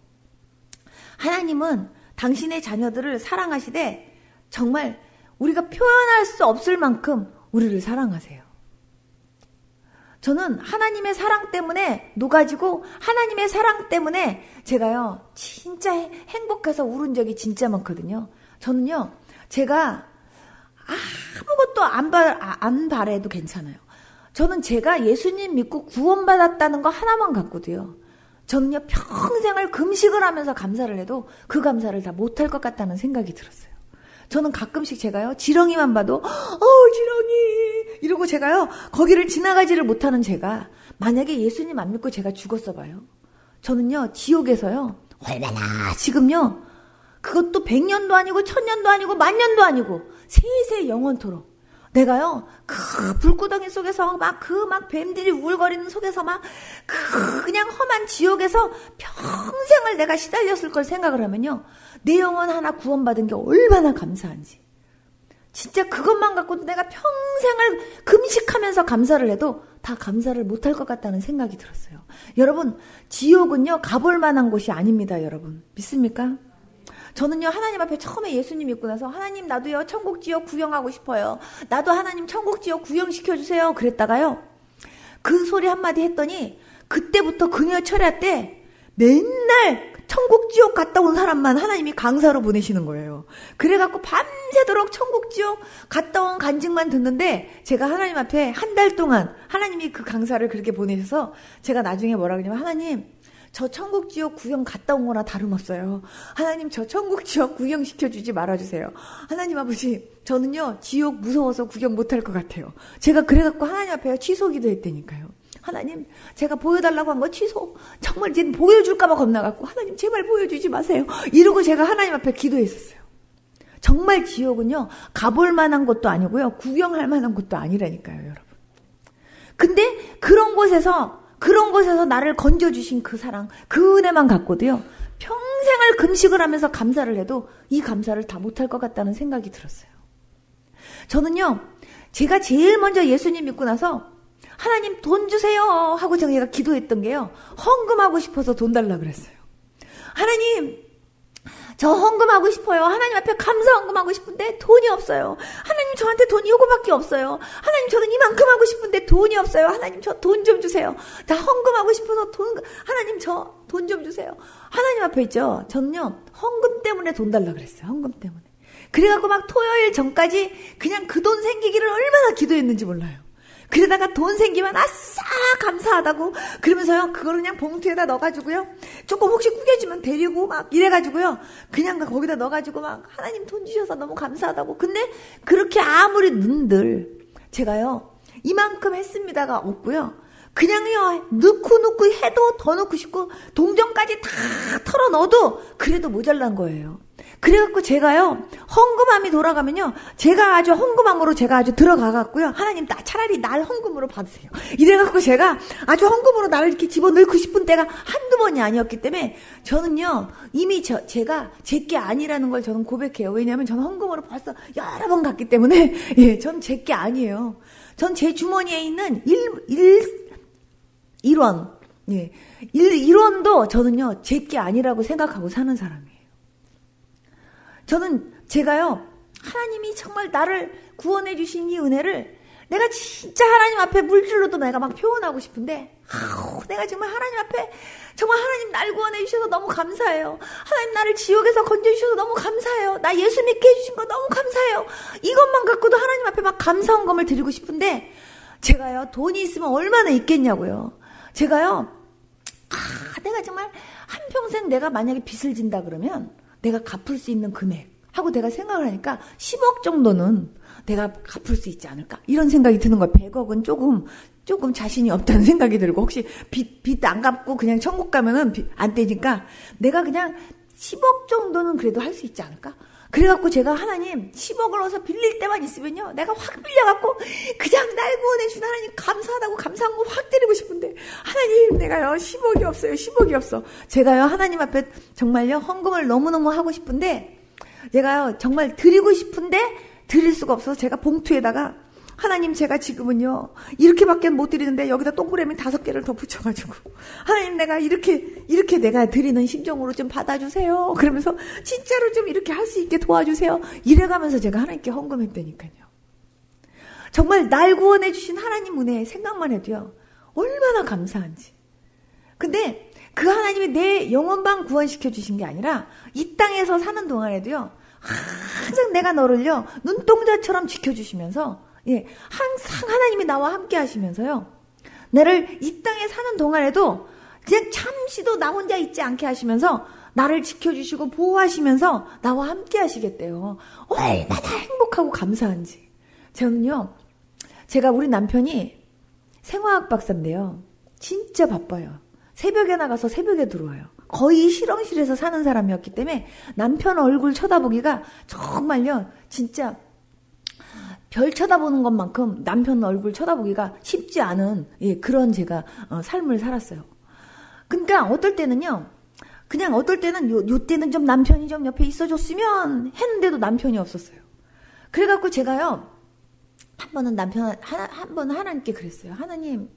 하나님은 당신의 자녀들을 사랑하시되 정말 우리가 표현할 수 없을 만큼 우리를 사랑하세요. 저는 하나님의 사랑 때문에 녹아지고 하나님의 사랑 때문에 제가요 진짜 행복해서 울은 적이 진짜 많거든요. 저는요 제가 아무것도 안 바래도 괜찮아요. 저는 제가 예수님 믿고 구원받았다는 거 하나만 갖고도요. 저는요 평생을 금식을 하면서 감사를 해도 그 감사를 다 못할 것 같다는 생각이 들었어요. 저는 가끔씩 제가요 지렁이만 봐도 지렁이 이러고 제가요 거기를 지나가지를 못하는 제가 만약에 예수님 안 믿고 제가 죽었어 봐요. 저는요 지옥에서요 얼마나 지금요 그것도 100년도 아니고 1000년도 아니고 10,000년도 아니고 세세 영원토록 내가요 그 불구덩이 속에서 막 뱀들이 우울거리는 속에서 막 그냥 험한 지옥에서 평생을 내가 시달렸을 걸 생각을 하면요 내 영혼 하나 구원받은 게 얼마나 감사한지 진짜 그것만 갖고도 내가 평생을 금식하면서 감사를 해도 다 감사를 못할 것 같다는 생각이 들었어요. 여러분 지옥은요 가볼 만한 곳이 아닙니다. 여러분 믿습니까? 저는요 하나님 앞에 처음에 예수님 믿고 나서 하나님 나도요 천국 지옥 구경하고 싶어요. 나도 하나님 천국 지옥 구경시켜주세요. 그랬다가요 그 소리 한마디 했더니 그때부터 금요 철야 때 맨날 천국 지옥 갔다 온 사람만 하나님이 강사로 보내시는 거예요. 그래갖고 밤새도록 천국 지옥 갔다 온 간증만 듣는데 제가 하나님 앞에 한 달 동안 하나님이 그 강사를 그렇게 보내셔서 제가 나중에 뭐라 그러냐면 하나님 저 천국 지옥 구경 갔다 온 거나 다름없어요. 하나님 저 천국 지옥 구경시켜주지 말아주세요. 하나님 아버지 저는요 지옥 무서워서 구경 못할 것 같아요. 제가 그래갖고 하나님 앞에 취소기도 했다니까요. 하나님 제가 보여달라고 한 거 취소. 정말 이제 보여줄까봐 겁나갖고 하나님 제발 보여주지 마세요. 이러고 제가 하나님 앞에 기도했었어요. 정말 지옥은요 가볼 만한 것도 아니고요 구경할 만한 것도 아니라니까요 여러분. 근데 그런 곳에서 나를 건져주신 그 사랑 그 은혜만 갖고도요 평생을 금식을 하면서 감사를 해도 이 감사를 다 못할 것 같다는 생각이 들었어요. 저는요 제가 제일 먼저 예수님 믿고 나서 하나님 돈 주세요 하고 제가 기도했던 게요 헌금하고 싶어서 돈 달라 그랬어요. 하나님 저 헌금하고 싶어요. 하나님 앞에 감사 헌금하고 싶은데 돈이 없어요. 하나님 저한테 돈 이거밖에 없어요. 하나님 저는 이만큼 하고 싶은데 돈이 없어요. 하나님 저 돈 좀 주세요. 나 헌금하고 싶어서 하나님 저 돈 좀 주세요. 하나님 앞에 있죠. 저는요 헌금 때문에 돈 달라 그랬어요. 헌금 때문에. 그래갖고 막 토요일 전까지 그냥 그 돈 생기기를 얼마나 기도했는지 몰라요. 그러다가 돈 생기면 아싸 감사하다고 그러면서요 그걸 그냥 봉투에다 넣어가지고요 조금 혹시 구겨주면 데리고 막 이래가지고요 그냥 거기다 넣어가지고 막 하나님 돈 주셔서 너무 감사하다고. 근데 그렇게 아무리 는들 제가요 이만큼 했습니다가 없고요 그냥요 넣고 해도 더 넣고 싶고 동전까지 다 털어 넣어도 그래도 모자란 거예요. 그래갖고 제가요 헌금함이 돌아가면요 제가 아주 헌금함으로 제가 아주 들어가갖고요 하나님 차라리 날 헌금으로 받으세요 이래갖고 제가 아주 헌금으로 나를 이렇게 집어넣고 싶은 때가 한두 번이 아니었기 때문에 저는요 이미 제가 제게 아니라는 걸 저는 고백해요. 왜냐하면 저는 헌금으로 벌써 여러 번 갔기 때문에 예, 전 제게 아니에요. 전 제 주머니에 있는 1원 예, 1원도 저는요 제게 아니라고 생각하고 사는 사람이에요. 저는 제가요 하나님이 정말 나를 구원해 주신 이 은혜를 내가 진짜 하나님 앞에 물질로도 내가 막 표현하고 싶은데 내가 정말 하나님 앞에 정말 하나님 날 구원해 주셔서 너무 감사해요. 하나님 나를 지옥에서 건져주셔서 너무 감사해요. 나 예수 믿게 해주신 거 너무 감사해요. 이것만 갖고도 하나님 앞에 막 감사헌금을 드리고 싶은데 제가요 돈이 있으면 얼마나 있겠냐고요. 제가요 내가 정말 한평생 내가 만약에 빚을 진다 그러면 내가 갚을 수 있는 금액 하고 내가 생각을 하니까 10억 정도는 내가 갚을 수 있지 않을까 이런 생각이 드는 거야. 100억은 조금 자신이 없다는 생각이 들고 혹시 빚 안 갚고 그냥 천국 가면은 안 되니까 내가 그냥 10억 정도는 그래도 할 수 있지 않을까. 그래갖고 제가 하나님 10억을 얻어서 빌릴 때만 있으면요 내가 확 빌려갖고 그냥 날 구원해준 하나님 감사하다고 감사한 거 확 드리고 싶은데 하나님 내가요 10억이 없어요. 10억이 없어. 제가요 하나님 앞에 정말요 헌금을 너무너무 하고 싶은데 제가요 정말 드리고 싶은데 드릴 수가 없어서 제가 봉투에다가 하나님 제가 지금은요 이렇게밖에 못 드리는데 여기다 동그라미 5개를 더 붙여가지고 하나님 내가 이렇게 내가 드리는 심정으로 좀 받아주세요. 그러면서 진짜로 좀 이렇게 할 수 있게 도와주세요. 이래가면서 제가 하나님께 헌금했다니까요. 정말 날 구원해 주신 하나님 은혜 생각만 해도요 얼마나 감사한지. 근데 그 하나님이 내 영혼만 구원시켜 주신 게 아니라 이 땅에서 사는 동안에도요 항상 내가 너를요 눈동자처럼 지켜주시면서 예, 항상 하나님이 나와 함께 하시면서요 나를 이 땅에 사는 동안에도 그냥 잠시도 나 혼자 있지 않게 하시면서 나를 지켜주시고 보호하시면서 나와 함께 하시겠대요. 얼마나 행복하고 감사한지. 저는요 제가 우리 남편이 생화학 박사인데요 진짜 바빠요. 새벽에 나가서 새벽에 들어와요. 거의 실험실에서 사는 사람이었기 때문에 남편 얼굴 쳐다보기가 정말요 진짜 별 쳐다보는 것만큼 남편 얼굴 쳐다보기가 쉽지 않은 예, 그런 제가 삶을 살았어요. 그러니까 어떨 때는요 그냥 어떨 때는 요 때는 좀 남편이 좀 옆에 있어줬으면 했는데도 남편이 없었어요. 그래갖고 제가요 한 번은 한 번은 하나님께 그랬어요. 하나님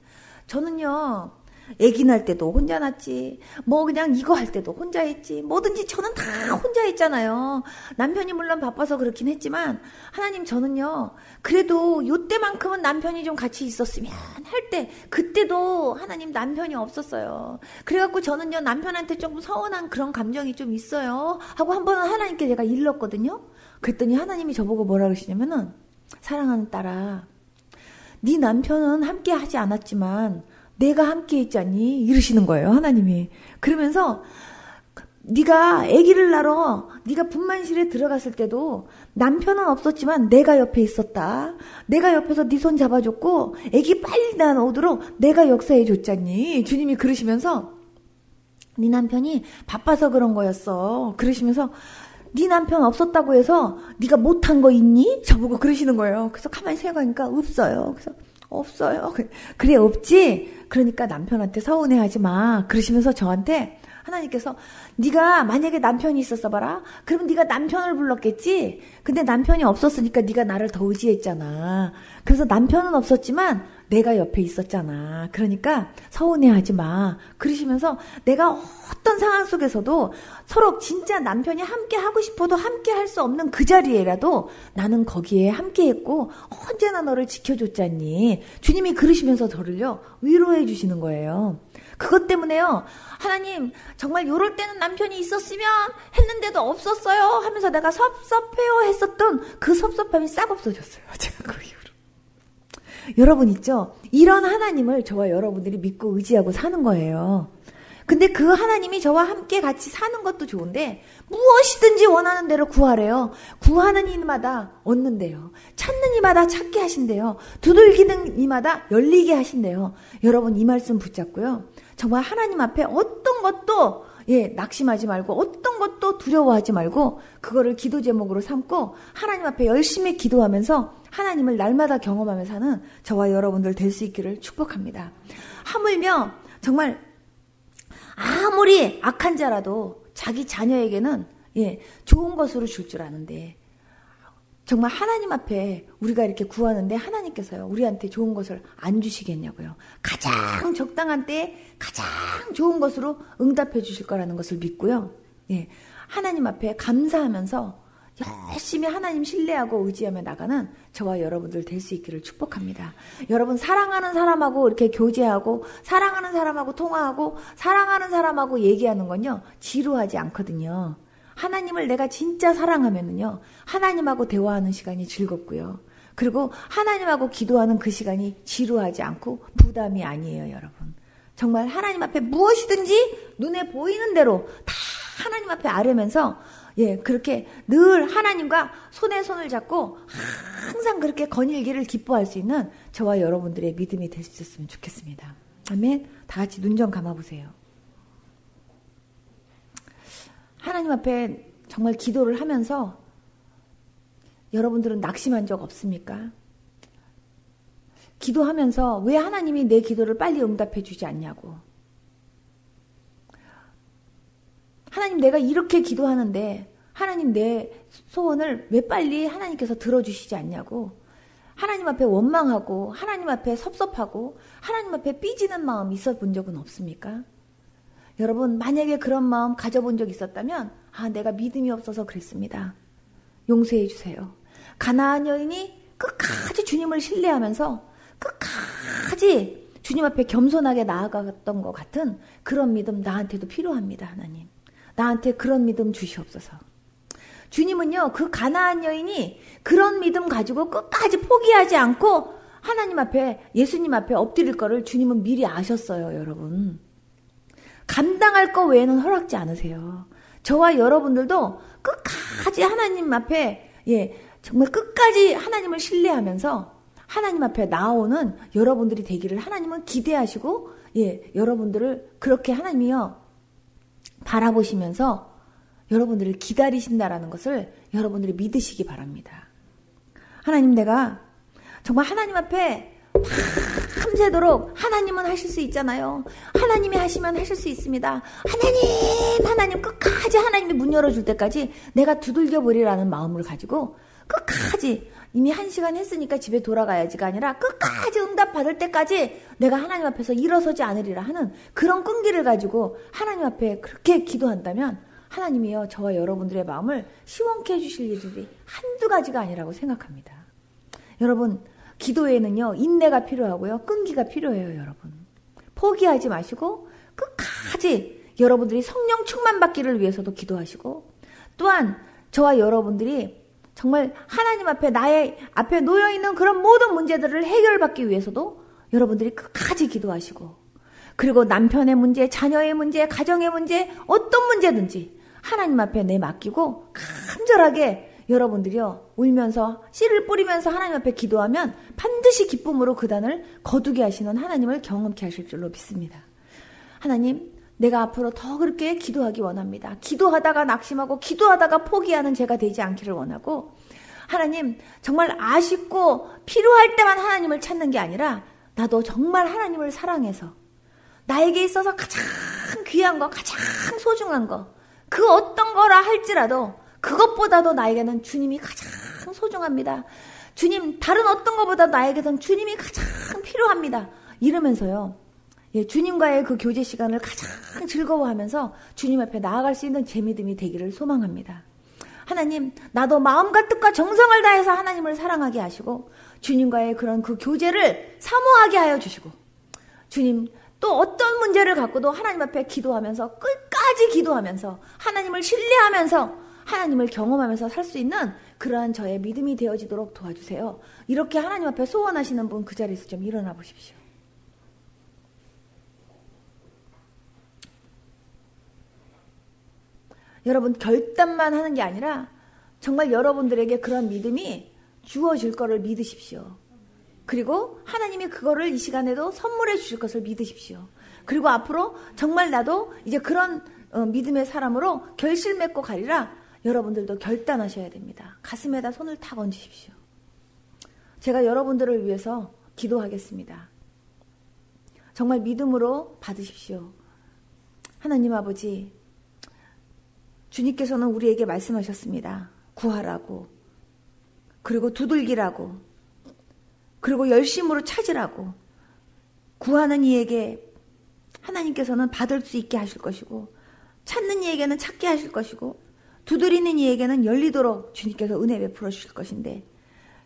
저는요 애기 낳을 때도 혼자 낳지 뭐 그냥 이거 할 때도 혼자 했지 뭐든지 저는 다 혼자 했잖아요. 남편이 물론 바빠서 그렇긴 했지만 하나님 저는요 그래도 요때만큼은 남편이 좀 같이 있었으면 할 때 그때도 하나님 남편이 없었어요. 그래갖고 저는요 남편한테 조금 서운한 그런 감정이 좀 있어요 하고 한 번은 하나님께 제가 일렀거든요. 그랬더니 하나님이 저보고 뭐라 그러시냐면은 사랑하는 딸아 네 남편은 함께 하지 않았지만 내가 함께 있잖니 이러시는 거예요 하나님이. 그러면서 네가 아기를 낳으러 네가 분만실에 들어갔을 때도 남편은 없었지만 내가 옆에 있었다. 내가 옆에서 네 손 잡아줬고 아기 빨리 나오도록 내가 역사해 줬잖니. 주님이 그러시면서 네 남편이 바빠서 그런 거였어. 그러시면서 네 남편 없었다고 해서 네가 못한 거 있니? 저보고 그러시는 거예요. 그래서 가만히 생각하니까 없어요. 그래서 없어요. 그래 없지? 그러니까 남편한테 서운해하지 마. 그러시면서 저한테 하나님께서 네가 만약에 남편이 있었어 봐라. 그러면 네가 남편을 불렀겠지. 근데 남편이 없었으니까 네가 나를 더 의지했잖아. 그래서 남편은 없었지만 내가 옆에 있었잖아. 그러니까 서운해하지 마. 그러시면서 내가 어떤 상황 속에서도 서로 진짜 남편이 함께 하고 싶어도 함께 할 수 없는 그 자리에라도 나는 거기에 함께 했고 언제나 너를 지켜줬잖니. 주님이 그러시면서 저를요 위로해 주시는 거예요. 그것 때문에요. 하나님 정말 요럴 때는 남편이 있었으면 했는데도 없었어요 하면서 내가 섭섭해요 했었던 그 섭섭함이 싹 없어졌어요. 제가 그 이후로. 여러분 있죠? 이런 하나님을 저와 여러분들이 믿고 의지하고 사는 거예요. 근데 그 하나님이 저와 함께 같이 사는 것도 좋은데 무엇이든지 원하는 대로 구하래요. 구하는 이마다 얻는데요. 찾는 이마다 찾게 하신대요. 두들기는 이마다 열리게 하신대요. 여러분 이 말씀 붙잡고요. 정말 하나님 앞에 어떤 것도 낙심하지 말고 어떤 것도 두려워하지 말고 그거를 기도 제목으로 삼고 하나님 앞에 열심히 기도하면서 하나님을 날마다 경험하면서 사는 저와 여러분들 될 수 있기를 축복합니다. 하물며 정말 아무리 악한 자라도 자기 자녀에게는 좋은 것으로 줄 줄 아는데 정말 하나님 앞에 우리가 이렇게 구하는데 하나님께서요 우리한테 좋은 것을 안 주시겠냐고요. 가장 적당한 때에 가장 좋은 것으로 응답해 주실 거라는 것을 믿고요. 하나님 앞에 감사하면서 열심히 하나님 신뢰하고 의지하며 나가는 저와 여러분들 될 수 있기를 축복합니다. 여러분 사랑하는 사람하고 이렇게 교제하고 사랑하는 사람하고 통화하고 사랑하는 사람하고 얘기하는 건요 지루하지 않거든요. 하나님을 내가 진짜 사랑하면은요 하나님하고 대화하는 시간이 즐겁고요. 그리고 하나님하고 기도하는 그 시간이 지루하지 않고 부담이 아니에요. 여러분 정말 하나님 앞에 무엇이든지 눈에 보이는 대로 다 하나님 앞에 아뢰면서 그렇게 늘 하나님과 손에 손을 잡고 항상 그렇게 거닐기를 기뻐할 수 있는 저와 여러분들의 믿음이 될 수 있었으면 좋겠습니다. 아멘. 다 같이 눈 좀 감아보세요. 하나님 앞에 정말 기도를 하면서 여러분들은 낙심한 적 없습니까? 기도하면서 왜 하나님이 내 기도를 빨리 응답해 주지 않냐고. 하나님 내가 이렇게 기도하는데 하나님 내 소원을 왜 빨리 하나님께서 들어주시지 않냐고. 하나님 앞에 원망하고 하나님 앞에 섭섭하고 하나님 앞에 삐지는 마음 있어 본 적은 없습니까? 여러분 만약에 그런 마음 가져본 적 있었다면 내가 믿음이 없어서 그랬습니다. 용서해 주세요. 가나안 여인이 끝까지 주님을 신뢰하면서 끝까지 주님 앞에 겸손하게 나아갔던 것 같은 그런 믿음 나한테도 필요합니다. 하나님 나한테 그런 믿음 주시옵소서. 주님은요 그 가나안 여인이 그런 믿음 가지고 끝까지 포기하지 않고 하나님 앞에 예수님 앞에 엎드릴 거를 주님은 미리 아셨어요. 여러분 감당할 거 외에는 허락지 않으세요. 저와 여러분들도 끝까지 하나님 앞에 정말 끝까지 하나님을 신뢰하면서 하나님 앞에 나오는 여러분들이 되기를 하나님은 기대하시고 여러분들을 그렇게 하나님이요 바라보시면서 여러분들을 기다리신다라는 것을 여러분들이 믿으시기 바랍니다. 하나님 내가 정말 하나님 앞에 밤새도록 하나님은 하실 수 있잖아요. 하나님이 하시면 하실 수 있습니다. 하나님 끝까지 하나님이 문 열어줄 때까지 내가 두들겨버리라는 마음을 가지고 끝까지 이미 1시간 했으니까 집에 돌아가야지가 아니라 끝까지 응답받을 때까지 내가 하나님 앞에서 일어서지 않으리라 하는 그런 끈기를 가지고 하나님 앞에 그렇게 기도한다면 하나님이요 저와 여러분들의 마음을 시원케 해주실 일들이 한두 가지가 아니라고 생각합니다. 여러분 기도에는요 인내가 필요하고요 끈기가 필요해요. 여러분 포기하지 마시고 끝까지 여러분들이 성령 충만받기를 위해서도 기도하시고 또한 저와 여러분들이 정말 하나님 앞에 나의 앞에 놓여있는 그런 모든 문제들을 해결받기 위해서도 여러분들이 끝까지 기도하시고 그리고 남편의 문제, 자녀의 문제, 가정의 문제 어떤 문제든지 하나님 앞에 내맡기고 간절하게 여러분들이요 울면서 씨를 뿌리면서 하나님 앞에 기도하면 반드시 기쁨으로 그 단을 거두게 하시는 하나님을 경험케 하실 줄로 믿습니다. 하나님 내가 앞으로 더 그렇게 기도하기 원합니다. 기도하다가 낙심하고 기도하다가 포기하는 제가 되지 않기를 원하고 하나님 정말 아쉽고 필요할 때만 하나님을 찾는 게 아니라 나도 정말 하나님을 사랑해서 나에게 있어서 가장 귀한 거 가장 소중한 거 그 어떤 거라 할지라도 그것보다도 나에게는 주님이 가장 소중합니다. 주님 다른 어떤 것보다 나에게는 주님이 가장 필요합니다. 이러면서요. 예, 주님과의 그 교제 시간을 가장 즐거워하면서 주님 앞에 나아갈 수 있는 제 믿음이 되기를 소망합니다. 하나님, 나도 마음과 뜻과 정성을 다해서 하나님을 사랑하게 하시고 주님과의 그런 그 교제를 사모하게 하여 주시고, 주님 또 어떤 문제를 갖고도 하나님 앞에 기도하면서 끝까지 기도하면서 하나님을 신뢰하면서 하나님을 경험하면서 살 수 있는 그러한 저의 믿음이 되어지도록 도와주세요. 이렇게 하나님 앞에 소원하시는 분 그 자리에서 좀 일어나 보십시오. 여러분, 결단만 하는 게 아니라 정말 여러분들에게 그런 믿음이 주어질 거를 믿으십시오. 그리고 하나님이 그거를 이 시간에도 선물해 주실 것을 믿으십시오. 그리고 앞으로 정말 나도 이제 그런 믿음의 사람으로 결실 맺고 가리라. 여러분들도 결단하셔야 됩니다. 가슴에다 손을 탁 얹으십시오. 제가 여러분들을 위해서 기도하겠습니다. 정말 믿음으로 받으십시오. 하나님 아버지, 주님께서는 우리에게 말씀하셨습니다. 구하라고, 그리고 두들기라고, 그리고 열심으로 찾으라고. 구하는 이에게 하나님께서는 받을 수 있게 하실 것이고, 찾는 이에게는 찾게 하실 것이고, 두드리는 이에게는 열리도록 주님께서 은혜 베풀어 주실 것인데,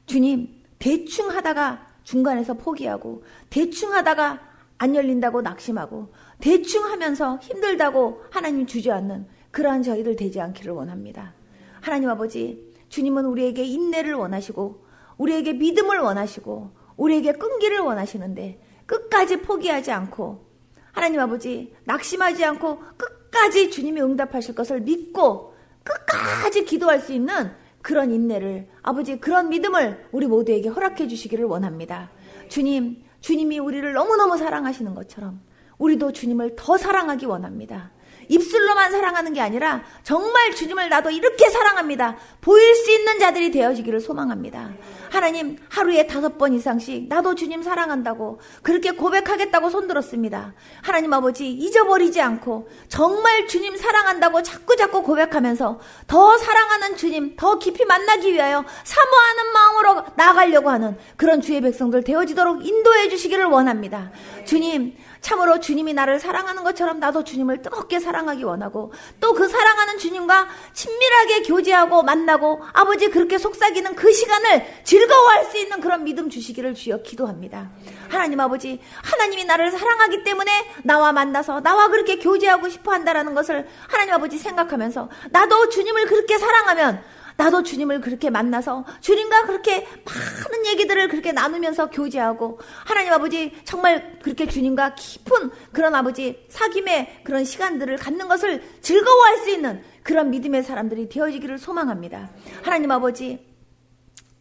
주님, 대충 하다가 중간에서 포기하고, 대충 하다가 안 열린다고 낙심하고, 대충 하면서 힘들다고 하나님 주저앉는 그러한 저희들 되지 않기를 원합니다. 하나님 아버지, 주님은 우리에게 인내를 원하시고 우리에게 믿음을 원하시고 우리에게 끈기를 원하시는데, 끝까지 포기하지 않고 하나님 아버지 낙심하지 않고 끝까지 주님이 응답하실 것을 믿고 끝까지 기도할 수 있는 그런 인내를, 아버지 그런 믿음을 우리 모두에게 허락해 주시기를 원합니다. 주님, 주님이 우리를 너무너무 사랑하시는 것처럼 우리도 주님을 더 사랑하기 원합니다. 입술로만 사랑하는 게 아니라 정말 주님을 나도 이렇게 사랑합니다. 보일 수 있는 자들이 되어지기를 소망합니다. 하나님, 하루에 5번 이상씩 나도 주님 사랑한다고 그렇게 고백하겠다고 손들었습니다. 하나님 아버지, 잊어버리지 않고 정말 주님 사랑한다고 자꾸자꾸 고백하면서 더 사랑하는 주님 더 깊이 만나기 위하여 사모하는 마음으로 나아가려고 하는 그런 주의 백성들 되어지도록 인도해 주시기를 원합니다. 주님, 참으로 주님이 나를 사랑하는 것처럼 나도 주님을 뜨겁게 사랑하기 원하고, 또 그 사랑하는 주님과 친밀하게 교제하고 만나고 아버지 그렇게 속삭이는 그 시간을 즐거워할 수 있는 그런 믿음 주시기를 주여 기도합니다. 하나님 아버지, 하나님이 나를 사랑하기 때문에 나와 만나서 나와 그렇게 교제하고 싶어 한다라는 것을 하나님 아버지 생각하면서, 나도 주님을 그렇게 사랑하면 나도 주님을 그렇게 만나서 주님과 그렇게 많은 얘기들을 그렇게 나누면서 교제하고, 하나님 아버지 정말 그렇게 주님과 깊은 그런 아버지 사귐의 그런 시간들을 갖는 것을 즐거워할 수 있는 그런 믿음의 사람들이 되어지기를 소망합니다. 하나님 아버지,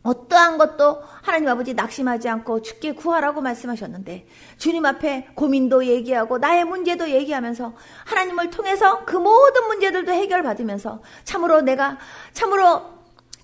어떠한 것도 하나님 아버지 낙심하지 않고 주께 구하라고 말씀하셨는데, 주님 앞에 고민도 얘기하고 나의 문제도 얘기하면서 하나님을 통해서 그 모든 문제들도 해결받으면서 참으로 내가 참으로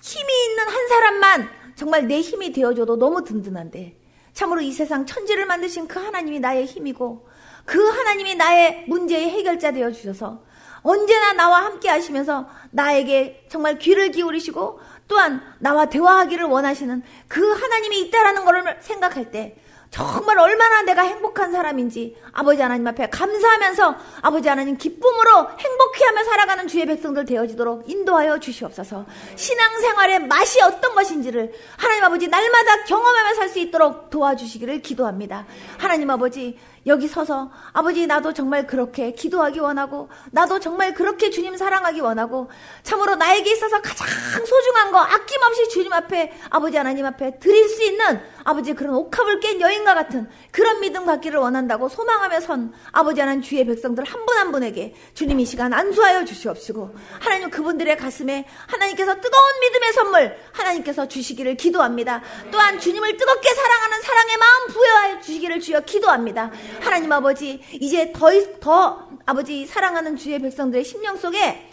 힘이 있는 한 사람만 정말 내 힘이 되어줘도 너무 든든한데, 참으로 이 세상 천지를 만드신 그 하나님이 나의 힘이고 그 하나님이 나의 문제의 해결자 되어주셔서 언제나 나와 함께 하시면서 나에게 정말 귀를 기울이시고 또한 나와 대화하기를 원하시는 그 하나님이 있다라는 것을 생각할 때 정말 얼마나 내가 행복한 사람인지 아버지 하나님 앞에 감사하면서 아버지 하나님 기쁨으로 행복해하며 살아가는 주의 백성들 되어지도록 인도하여 주시옵소서. 신앙생활의 맛이 어떤 것인지를 하나님 아버지 날마다 경험하며 살 수 있도록 도와주시기를 기도합니다. 하나님 아버지, 여기 서서 아버지 나도 정말 그렇게 기도하기 원하고 나도 정말 그렇게 주님 사랑하기 원하고 참으로 나에게 있어서 가장 소중한 거 아낌없이 주님 앞에 아버지 하나님 앞에 드릴 수 있는 아버지 그런 옥합을 깬 여인과 같은 그런 믿음 갖기를 원한다고 소망하며 선 아버지 하나님 주의 백성들 한 분 한 분에게 주님 이 시간 안수하여 주시옵시고, 하나님 그분들의 가슴에 하나님께서 뜨거운 믿음의 선물 하나님께서 주시기를 기도합니다. 또한 주님을 뜨겁게 사랑하는 사랑의 마음 부여하여 주시기를 주여 기도합니다. 하나님 아버지, 이제 더 아버지 사랑하는 주의 백성들의 심령 속에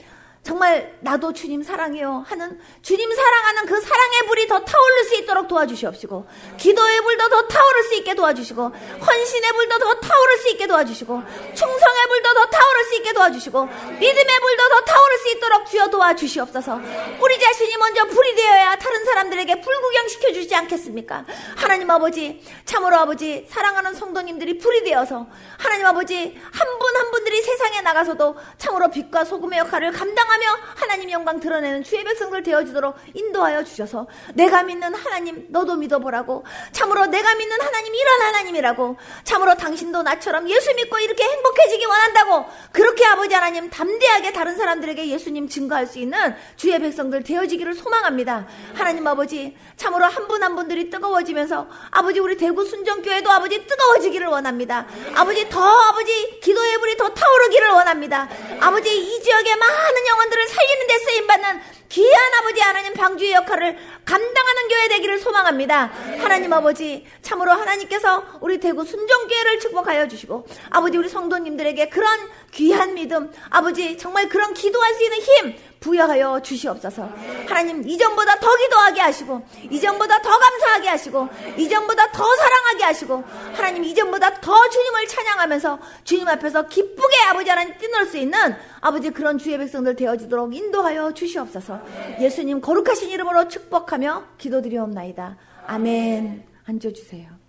정말 나도 주님 사랑해요 하는 주님 사랑하는 그 사랑의 불이 더 타오를 수 있도록 도와주시옵시고, 기도의 불도 더 타오를 수 있게 도와주시고, 헌신의 불도 더 타오를 수 있게 도와주시고, 충성의 불도 더 타오를 수 있게 도와주시고, 믿음의 불도 더 타오를 수 있도록 주여 도와주시옵소서. 우리 자신이 먼저 불이 되어야 다른 사람들에게 불구경시켜 주지 않겠습니까? 하나님 아버지, 참으로 아버지 사랑하는 성도님들이 불이 되어서 하나님 아버지 한 분 한 분들이 세상에 나가서도 참으로 빛과 소금의 역할을 감당하며 하나님 영광 드러내는 주의 백성들 되어주도록 인도하여 주셔서, 내가 믿는 하나님 너도 믿어보라고, 참으로 내가 믿는 하나님 이런 하나님이라고, 참으로 당신도 나처럼 예수 믿고 이렇게 행복해지기 원한다고 그렇게 아버지 하나님 담대하게 다른 사람들에게 예수님 증거할 수 있는 주의 백성들 되어지기를 소망합니다. 하나님 아버지 참으로 한 분 한 분들이 뜨거워지면서 아버지 우리 대구 순정교회도 아버지 뜨거워지기를 원합니다. 아버지 더 아버지 기도의 불이 더 타오르기를 원합니다. 아버지 이 지역의 많은 영혼들을 살리는 데 쓰임받는 귀한 아버지 하나님 방주의 역할을 감당하는 교회 되기를 소망합니다. 하나님 아버지 참으로 하나님께서 우리 대구 순정교회를 축복하여 주시고, 아버지 우리 성도님들에게 그런 귀한 믿음, 아버지 정말 그런 기도할 수 있는 힘 부여하여 주시옵소서. 하나님 이전보다 더 기도하게 하시고, 이전보다 더 감사하게 하시고, 이전보다 더 사랑하게 하시고, 하나님 이전보다 더 주님을 찬양하면서 주님 앞에서 기쁘게 아버지 하나님 뛰놀 수 있는 아버지 그런 주의 백성들 되어지도록 인도하여 주시옵소서. 예수님 거룩하신 이름으로 축복하며 기도드리옵나이다. 아멘. 앉아주세요.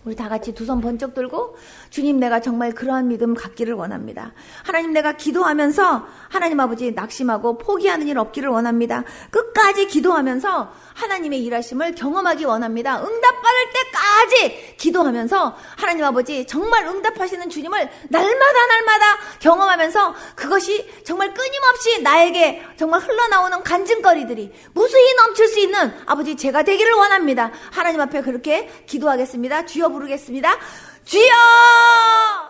우리 다 같이 두 손 번쩍 들고, 주님 내가 정말 그러한 믿음 갖기를 원합니다. 하나님 내가 기도하면서 하나님 아버지 낙심하고 포기하는 일 없기를 원합니다. 끝까지 기도하면서 하나님의 일하심을 경험하기 원합니다. 응답받을 때까지 기도하면서 하나님 아버지 정말 응답하시는 주님을 날마다 경험하면서 그것이 정말 끊임없이 나에게 정말 흘러나오는 간증거리들이 무수히 넘칠 수 있는 아버지 제가 되기를 원합니다. 하나님 앞에 그렇게 기도하겠습니다. 주여 부르겠습니다. 주여!